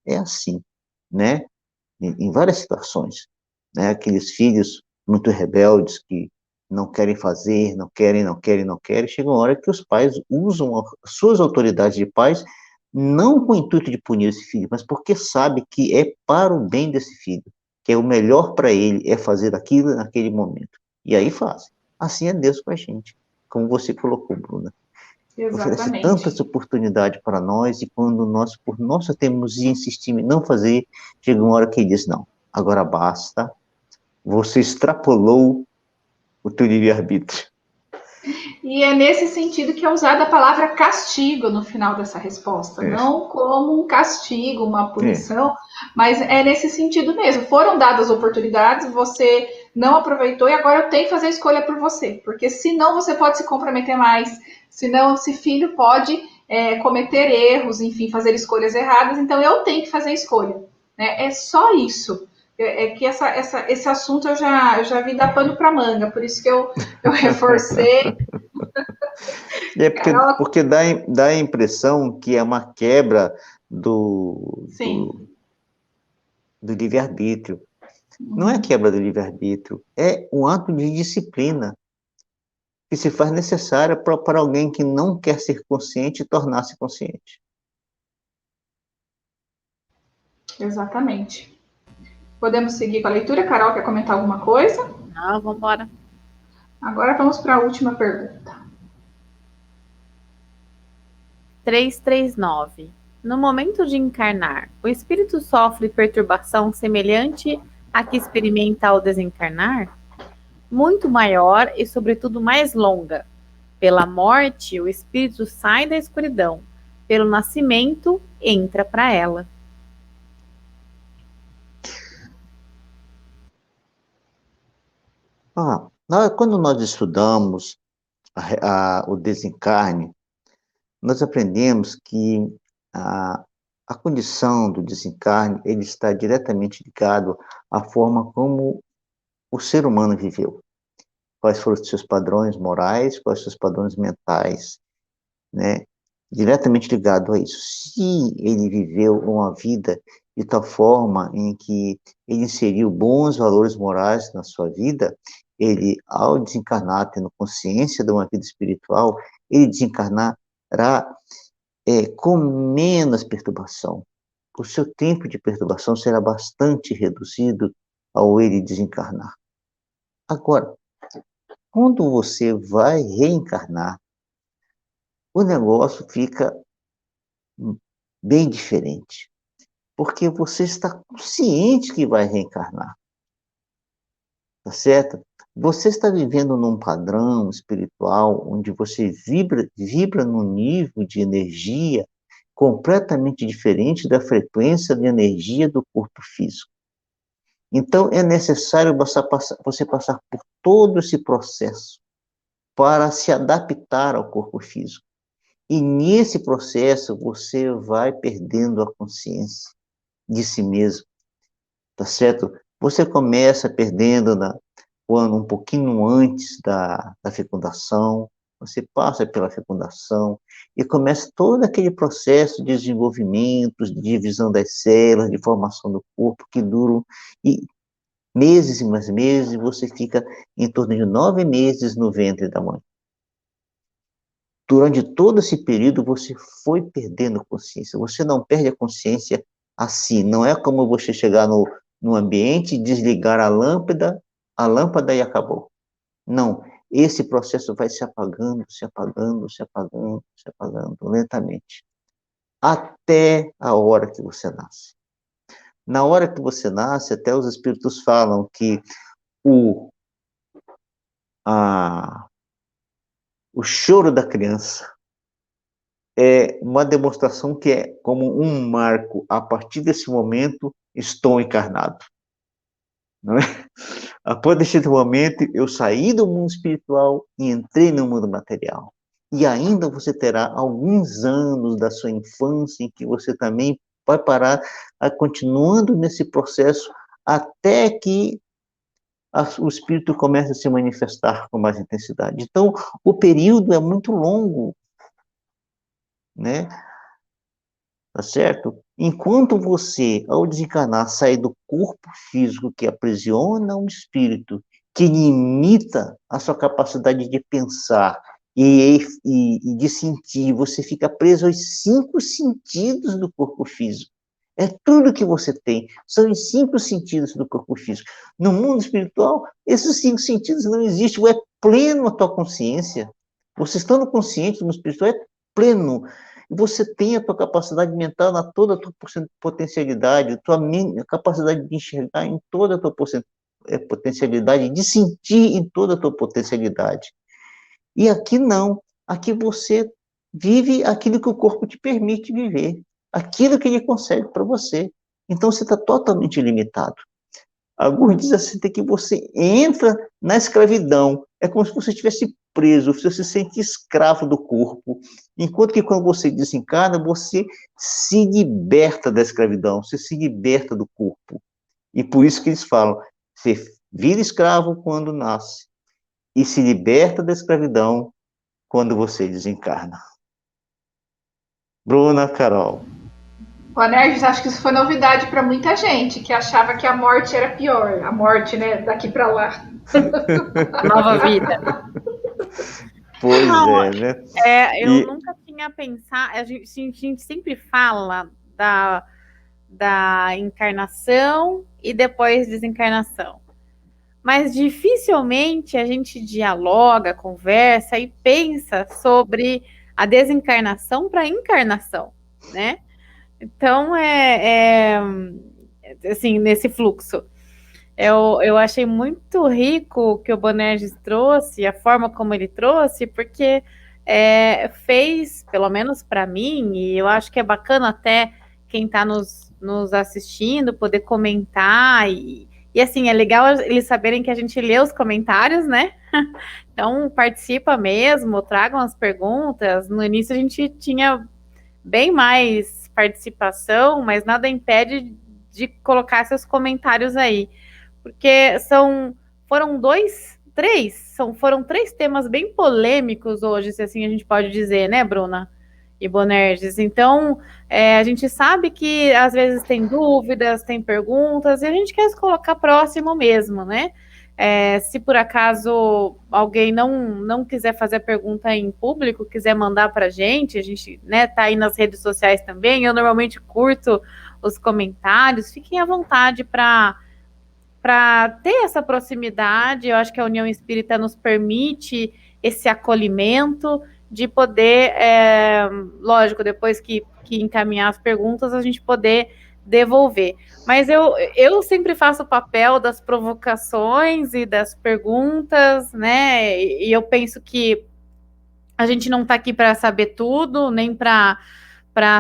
É assim, né? Em várias situações, né? Aqueles filhos muito rebeldes que não querem fazer, não querem, não querem, não querem, chega uma hora que os pais usam as suas autoridades de pais não com o intuito de punir esse filho, mas porque sabe que é para o bem desse filho, que é o melhor para ele é fazer aquilo naquele momento. E aí fazem. Assim é Deus com a gente, como você colocou, Bruna. Oferece tantas Exatamente. oportunidades para nós, e quando nós, por nossa teimosia, insistimos em não fazer, chega uma hora que ele diz, não, agora basta, você extrapolou o teu livre-arbítrio. E é nesse sentido que é usada a palavra castigo no final dessa resposta, É, não como um castigo, uma é. punição, mas é nesse sentido mesmo. Foram dadas oportunidades, você não aproveitou e agora eu tenho que fazer a escolha por você, porque senão você pode se comprometer mais, senão esse filho pode cometer erros, enfim, fazer escolhas erradas, então eu tenho que fazer a escolha. Né? É só isso. É que esse assunto eu já vi dar pano para manga, por isso que eu reforcei. É Carol, porque dá a impressão que é uma quebra do, sim, do, do livre-arbítrio. Não é quebra do livre-arbítrio, é um ato de disciplina que se faz necessária para alguém que não quer ser consciente tornar-se consciente. exatamente. Podemos seguir com a leitura? Carol, quer comentar alguma coisa? Não, vamos embora. Agora vamos para a última pergunta. 339. No momento de encarnar, o espírito sofre perturbação semelhante à que experimenta ao desencarnar? Muito maior e, sobretudo, mais longa. Pela morte, o espírito sai da escuridão. Pelo nascimento, entra para ela. Quando nós estudamos o desencarne, nós aprendemos que a, a condição do desencarne ele está diretamente ligado à forma como o ser humano viveu. Quais foram os seus padrões morais, quais os seus padrões mentais, né? Diretamente ligado a isso. Se ele viveu uma vida de tal forma em que ele inseriu bons valores morais na sua vida, ele, ao desencarnar, tendo consciência de uma vida espiritual, ele desencarnará com menos perturbação. O seu tempo de perturbação será bastante reduzido ao ele desencarnar. Agora, quando você vai reencarnar, o negócio fica bem diferente, porque você está consciente que vai reencarnar, tá certo? Você está vivendo num padrão espiritual onde você vibra num nível de energia completamente diferente da frequência de energia do corpo físico. Então, é necessário você passar por todo esse processo para se adaptar ao corpo físico. E nesse processo, você vai perdendo a consciência de si mesmo, tá certo? Você começa perdendo quando um pouquinho antes da fecundação, você passa pela fecundação e começa todo aquele processo de desenvolvimento, de divisão das células, de formação do corpo, que duram meses e mais meses, e você fica em torno de 9 meses no ventre da mãe. Durante todo esse período, você foi perdendo consciência. Você não perde a consciência assim. Não é como você chegar no ambiente, desligar a lâmpada e acabou. Não. Esse processo vai se apagando, se apagando, se apagando, se apagando lentamente. Até a hora que você nasce. Na hora que você nasce, até os espíritos falam que a, o choro da criança é uma demonstração que é como um marco. A partir desse momento, estou encarnado. Não é? Após esse momento, eu saí do mundo espiritual e entrei no mundo material. E ainda você terá alguns anos da sua infância em que você também vai parar continuando nesse processo até que o espírito comece a se manifestar com mais intensidade. Então, o período é muito longo, né? tá certo? Enquanto você, ao desencarnar, sai do corpo físico que aprisiona um espírito, que limita a sua capacidade de pensar e de sentir, você fica preso aos 5 sentidos do corpo físico. É tudo que você tem, são os 5 sentidos do corpo físico. No mundo espiritual, esses 5 sentidos não existem, é pleno a tua consciência. Você estando consciente no mundo espiritual é pleno. Você tem a tua capacidade mental na toda a tua potencialidade, a tua capacidade de enxergar em toda a tua potencialidade, de sentir em toda a tua potencialidade. E aqui não. Aqui você vive aquilo que o corpo te permite viver, aquilo que ele concede para você. Então você está totalmente limitado. Alguns dizem assim, que você entra na escravidão. É como se você estivesse preso, você se sente escravo do corpo. Enquanto que quando você desencarna, você se liberta da escravidão, você se liberta do corpo. E por isso que eles falam, você vira escravo quando nasce e se liberta da escravidão quando você desencarna. Bruna, Carol. Bonerges, acho que isso foi novidade para muita gente, que achava que a morte era pior. A morte, né, daqui para lá. A nova vida. Pois é, né? Eu nunca tinha pensado. A gente sempre fala da encarnação e depois desencarnação. Mas dificilmente a gente dialoga, conversa e pensa sobre a desencarnação para a encarnação, né? Então, assim, nesse fluxo. Eu achei muito rico o que o Bonerges trouxe, a forma como ele trouxe, porque fez, pelo menos para mim, e eu acho que é bacana até quem está nos assistindo poder comentar, e assim, é legal eles saberem que a gente lê os comentários, né? Então, participa mesmo, tragam as perguntas. No início a gente tinha bem mais participação, mas nada impede de colocar seus comentários aí, porque foram três temas bem polêmicos hoje, se assim a gente pode dizer, né, Bruna e Bonerges? Então, a gente sabe que às vezes tem dúvidas, tem perguntas, e a gente quer se colocar próximo mesmo, né? Se por acaso alguém não quiser fazer a pergunta em público, quiser mandar para a gente, né, tá aí nas redes sociais também. Eu normalmente curto os comentários, fiquem à vontade para ter essa proximidade. Eu acho que a União Espírita nos permite esse acolhimento de poder, lógico, depois que encaminhar as perguntas, a gente poder devolver. Mas eu sempre faço o papel das provocações e das perguntas, né? E eu penso que a gente não está aqui para saber tudo, nem para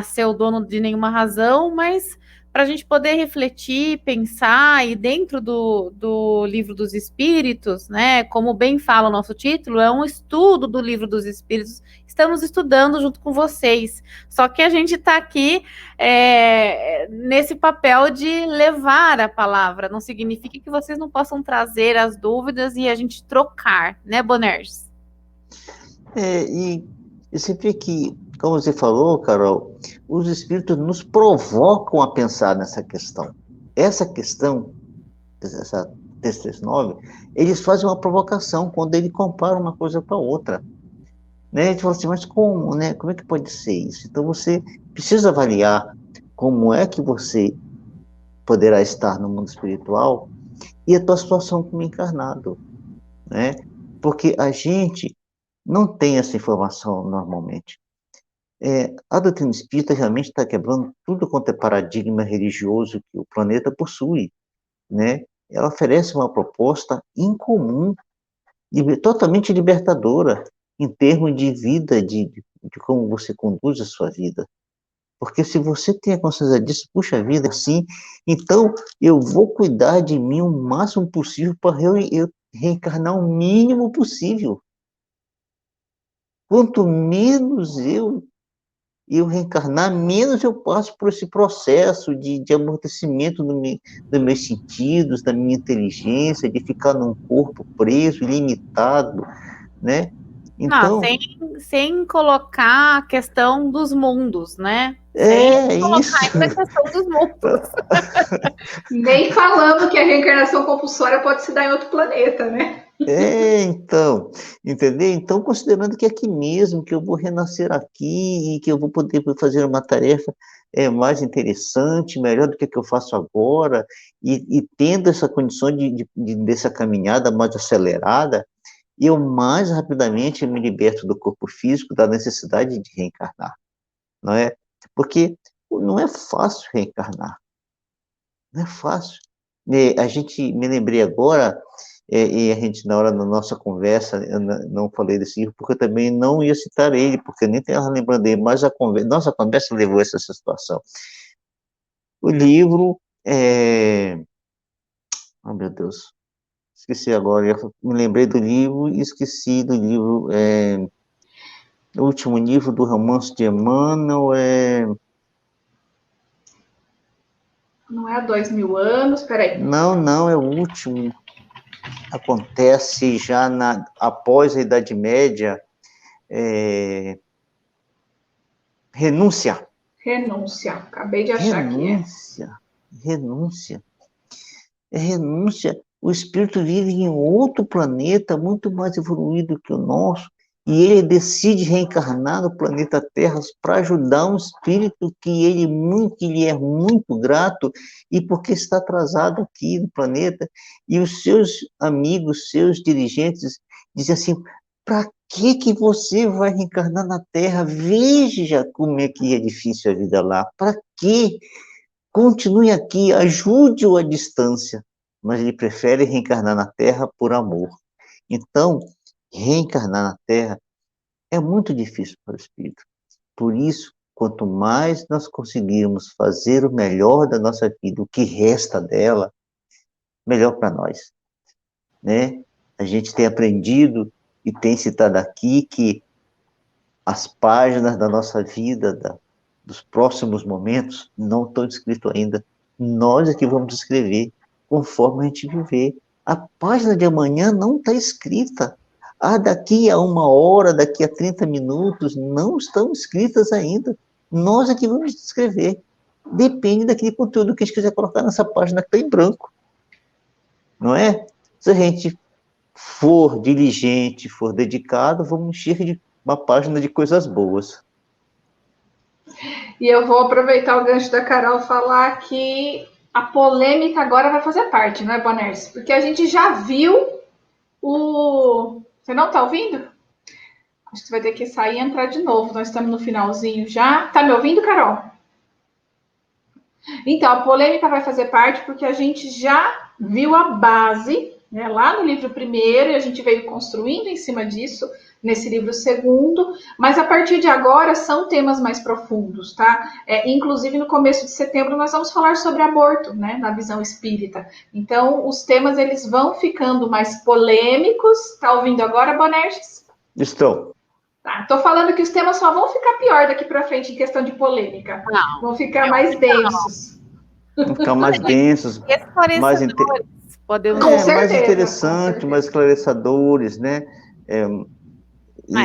ser o dono de nenhuma razão, mas para a gente poder refletir, pensar, e dentro do Livro dos Espíritos, né, como bem fala o nosso título, é um estudo do Livro dos Espíritos, estamos estudando junto com vocês, só que a gente está aqui nesse papel de levar a palavra, não significa que vocês não possam trazer as dúvidas e a gente trocar, né, Bonerges? E sempre que, como você falou, Carol, os espíritos nos provocam a pensar nessa questão. Essa questão, essa 339, eles fazem uma provocação quando ele compara uma coisa com a outra. Né? A gente fala assim, mas como, né? Como é que pode ser isso? Então você precisa avaliar como é que você poderá estar no mundo espiritual e a tua situação como encarnado, né? Porque a gente não tem essa informação normalmente. A doutrina espírita realmente está quebrando tudo quanto é paradigma religioso que o planeta possui, né? Ela oferece uma proposta incomum, totalmente libertadora, em termos de vida, de como você conduz a sua vida. Porque se você tem a consciência disso, puxa vida, assim, então eu vou cuidar de mim o máximo possível para eu reencarnar o mínimo possível. Quanto menos eu reencarnar, menos eu passo por esse processo de amortecimento dos meus sentidos, da minha inteligência, de ficar num corpo preso, limitado, né? Então, sem colocar a questão dos mundos, né? Sem colocar isso. Ainda a questão dos mundos. Nem falando que a reencarnação compulsória pode se dar em outro planeta, né? Então, entendeu? Então, considerando que é aqui mesmo, que eu vou renascer aqui e que eu vou poder fazer uma tarefa mais interessante, melhor do que a que eu faço agora, e tendo essa condição dessa caminhada mais acelerada, eu mais rapidamente me liberto do corpo físico, da necessidade de reencarnar, não é? Porque não é fácil reencarnar, não é fácil. A gente, me lembrei agora, e a gente, na hora da nossa conversa, eu não falei desse livro, porque eu também não ia citar ele, porque eu nem estava lembrando dele, mas nossa conversa levou a essa situação. O livro, oh meu Deus, esqueci agora, eu me lembrei do livro e esqueci do livro, o último livro do Romance de Emmanuel, Não é há 2000 anos, peraí. Não, é o último. Acontece já após a Idade Média. Renúncia. Acabei de achar aqui. Renúncia. Renúncia. O espírito vive em outro planeta, muito mais evoluído que o nosso, e ele decide reencarnar no planeta Terra para ajudar um espírito que lhe é muito grato, e porque está atrasado aqui no planeta, e os seus amigos, seus dirigentes, dizem assim, para que você vai reencarnar na Terra? Veja como é que é difícil a vida lá. Para quê? Continue aqui, ajude-o à distância. Mas ele prefere reencarnar na Terra por amor. Então, reencarnar na Terra é muito difícil para o espírito. Por isso, quanto mais nós conseguirmos fazer o melhor da nossa vida, o que resta dela, melhor para nós, né? A gente tem aprendido e tem citado aqui que as páginas da nossa vida, dos próximos momentos, não estão escritas ainda. Nós é que vamos escrever conforme a gente viver. A página de amanhã não está escrita. Daqui a 1 hora, daqui a 30 minutos, não estão escritas ainda. Nós é que vamos escrever. Depende daquele conteúdo que a gente quiser colocar nessa página que está em branco. Não é? Se a gente for diligente, for dedicado, vamos encher de uma página de coisas boas. E eu vou aproveitar o gancho da Carol falar que a polêmica agora vai fazer parte, não é, Boners? Porque a gente já viu o... Você não está ouvindo? Acho que você vai ter que sair e entrar de novo. Nós estamos no finalzinho já. Tá me ouvindo, Carol? Então, a polêmica vai fazer parte porque a gente já viu a base, né, lá no livro primeiro, e a gente veio construindo em cima disso nesse livro segundo, mas a partir de agora são temas mais profundos, tá? Inclusive no começo de setembro nós vamos falar sobre aborto, né, na visão espírita. Então os temas eles vão ficando mais polêmicos. Tá ouvindo agora, Bonerges? Estou. Tá, tô falando que os temas só vão ficar pior daqui para frente em questão de polêmica. Não, vão ficar mais densos. Vão ficar mais densos, mais interessantes, mais esclarecedores, né?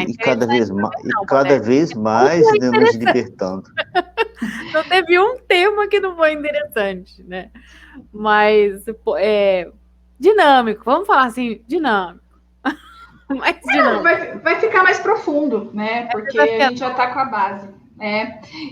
E cada vez mais nos libertando. Não teve um tema que não foi interessante, né? Mas dinâmico, vamos falar assim, dinâmico. Mais dinâmico. Vai ficar mais profundo, né? Porque a gente já está com a base.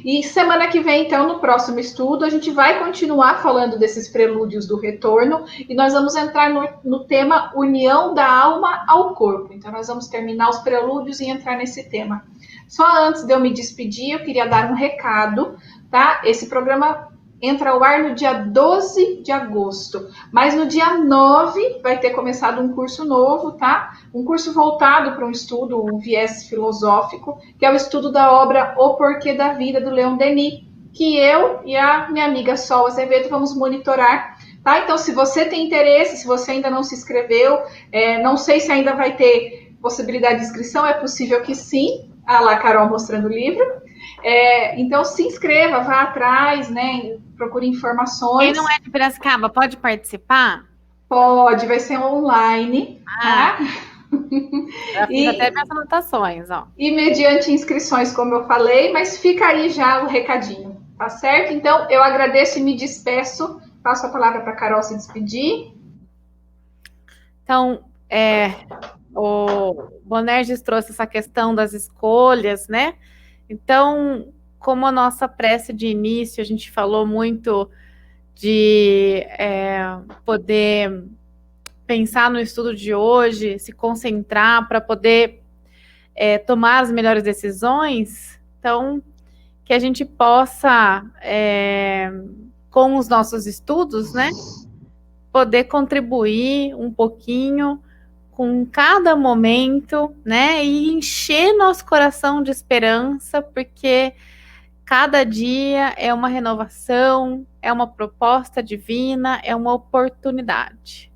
E semana que vem, então, no próximo estudo, a gente vai continuar falando desses prelúdios do retorno e nós vamos entrar no tema união da alma ao corpo. Então, nós vamos terminar os prelúdios e entrar nesse tema. Só antes de eu me despedir, eu queria dar um recado, tá? Esse programa entra ao ar no dia 12 de agosto, mas no dia 9 vai ter começado um curso novo, tá? Um curso voltado para um estudo, um viés filosófico, que é o estudo da obra O Porquê da Vida, do Leon Denis, que eu e a minha amiga Sol Azevedo vamos monitorar, tá? Então, se você tem interesse, se você ainda não se inscreveu, não sei se ainda vai ter possibilidade de inscrição, é possível que sim. Lá, Carol mostrando o livro. Então, se inscreva, vá atrás, né? Procure informações. Quem não é de Piracicaba pode participar? Pode, vai ser online. Tá? Já fiz até E, minhas anotações, ó. e mediante inscrições, como eu falei, mas fica aí já o recadinho, tá certo? Então, eu agradeço e me despeço. Passo a palavra para a Carol se despedir. Então, o Bonerges trouxe essa questão das escolhas, né? Então, como a nossa prece de início, a gente falou muito de poder pensar no estudo de hoje, se concentrar para poder tomar as melhores decisões. Então, que a gente possa, com os nossos estudos, né, poder contribuir um pouquinho com cada momento, né, e encher nosso coração de esperança, porque cada dia é uma renovação, é uma proposta divina, é uma oportunidade.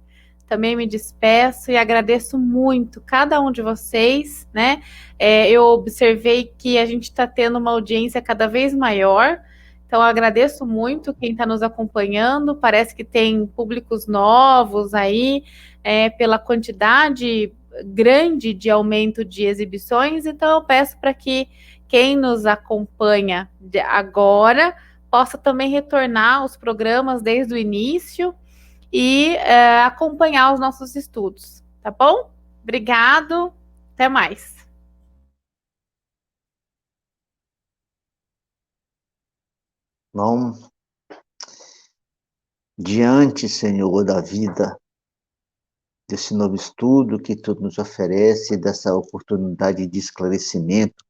Também me despeço e agradeço muito cada um de vocês, né? Eu observei que a gente está tendo uma audiência cada vez maior, então agradeço muito quem está nos acompanhando. Parece que tem públicos novos aí, pela quantidade grande de aumento de exibições, então eu peço para que quem nos acompanha agora possa também retornar aos programas desde o início e acompanhar os nossos estudos, tá bom? Obrigado, até mais. Bom, diante, Senhor, da vida, desse novo estudo que tu nos oferece, dessa oportunidade de esclarecimento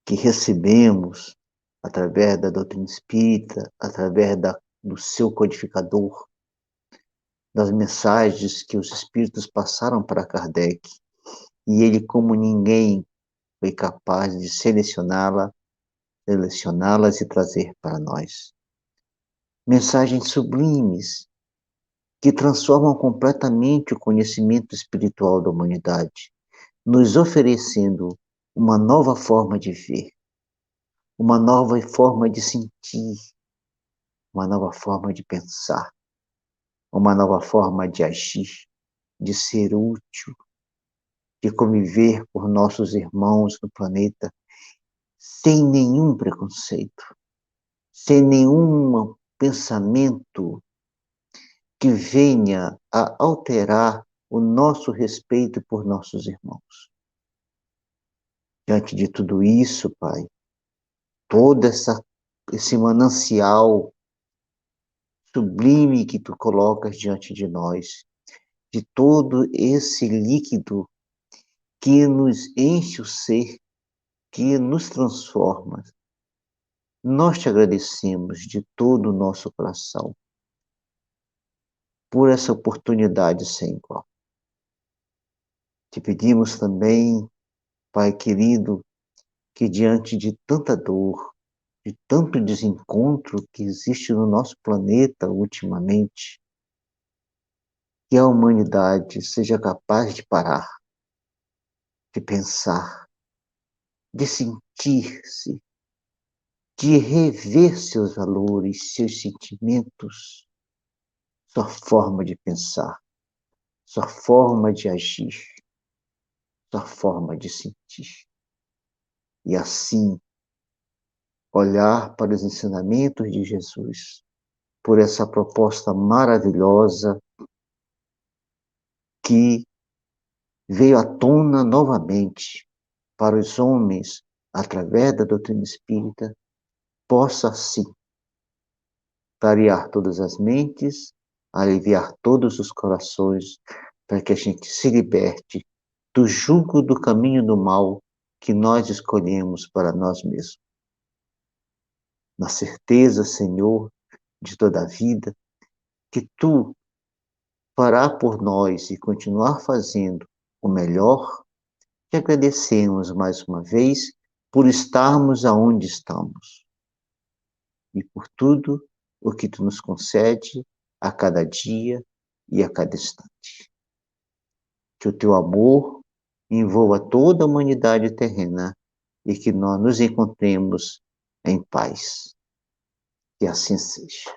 que recebemos através da doutrina espírita, através do seu codificador, das mensagens que os espíritos passaram para Kardec, e ele, como ninguém, foi capaz de selecioná-las e trazer para nós. Mensagens sublimes que transformam completamente o conhecimento espiritual da humanidade, nos oferecendo uma nova forma de ver, uma nova forma de sentir, uma nova forma de pensar, uma nova forma de agir, de ser útil, de conviver por nossos irmãos no planeta, sem nenhum preconceito, sem nenhum pensamento que venha a alterar o nosso respeito por nossos irmãos. Diante de tudo isso, Pai, todo esse manancial sublime que tu colocas diante de nós, de todo esse líquido que nos enche o ser, que nos transforma, nós te agradecemos de todo o nosso coração por essa oportunidade sem igual. Te pedimos também, Pai querido, que diante de tanta dor, de tanto desencontro que existe no nosso planeta ultimamente, que a humanidade seja capaz de parar, de pensar, de sentir-se, de rever seus valores, seus sentimentos, sua forma de pensar, sua forma de agir, sua forma de sentir. E assim, olhar para os ensinamentos de Jesus, por essa proposta maravilhosa que veio à tona novamente para os homens, através da doutrina espírita, possa sim clarear todas as mentes, aliviar todos os corações, para que a gente se liberte do jugo do caminho do mal que nós escolhemos para nós mesmos. Na certeza, Senhor, de toda a vida, que tu fará por nós e continuar fazendo o melhor, te agradecemos mais uma vez por estarmos aonde estamos e por tudo o que tu nos concede a cada dia e a cada instante. Que o teu amor envolva toda a humanidade terrena e que nós nos encontremos em paz. Que assim seja.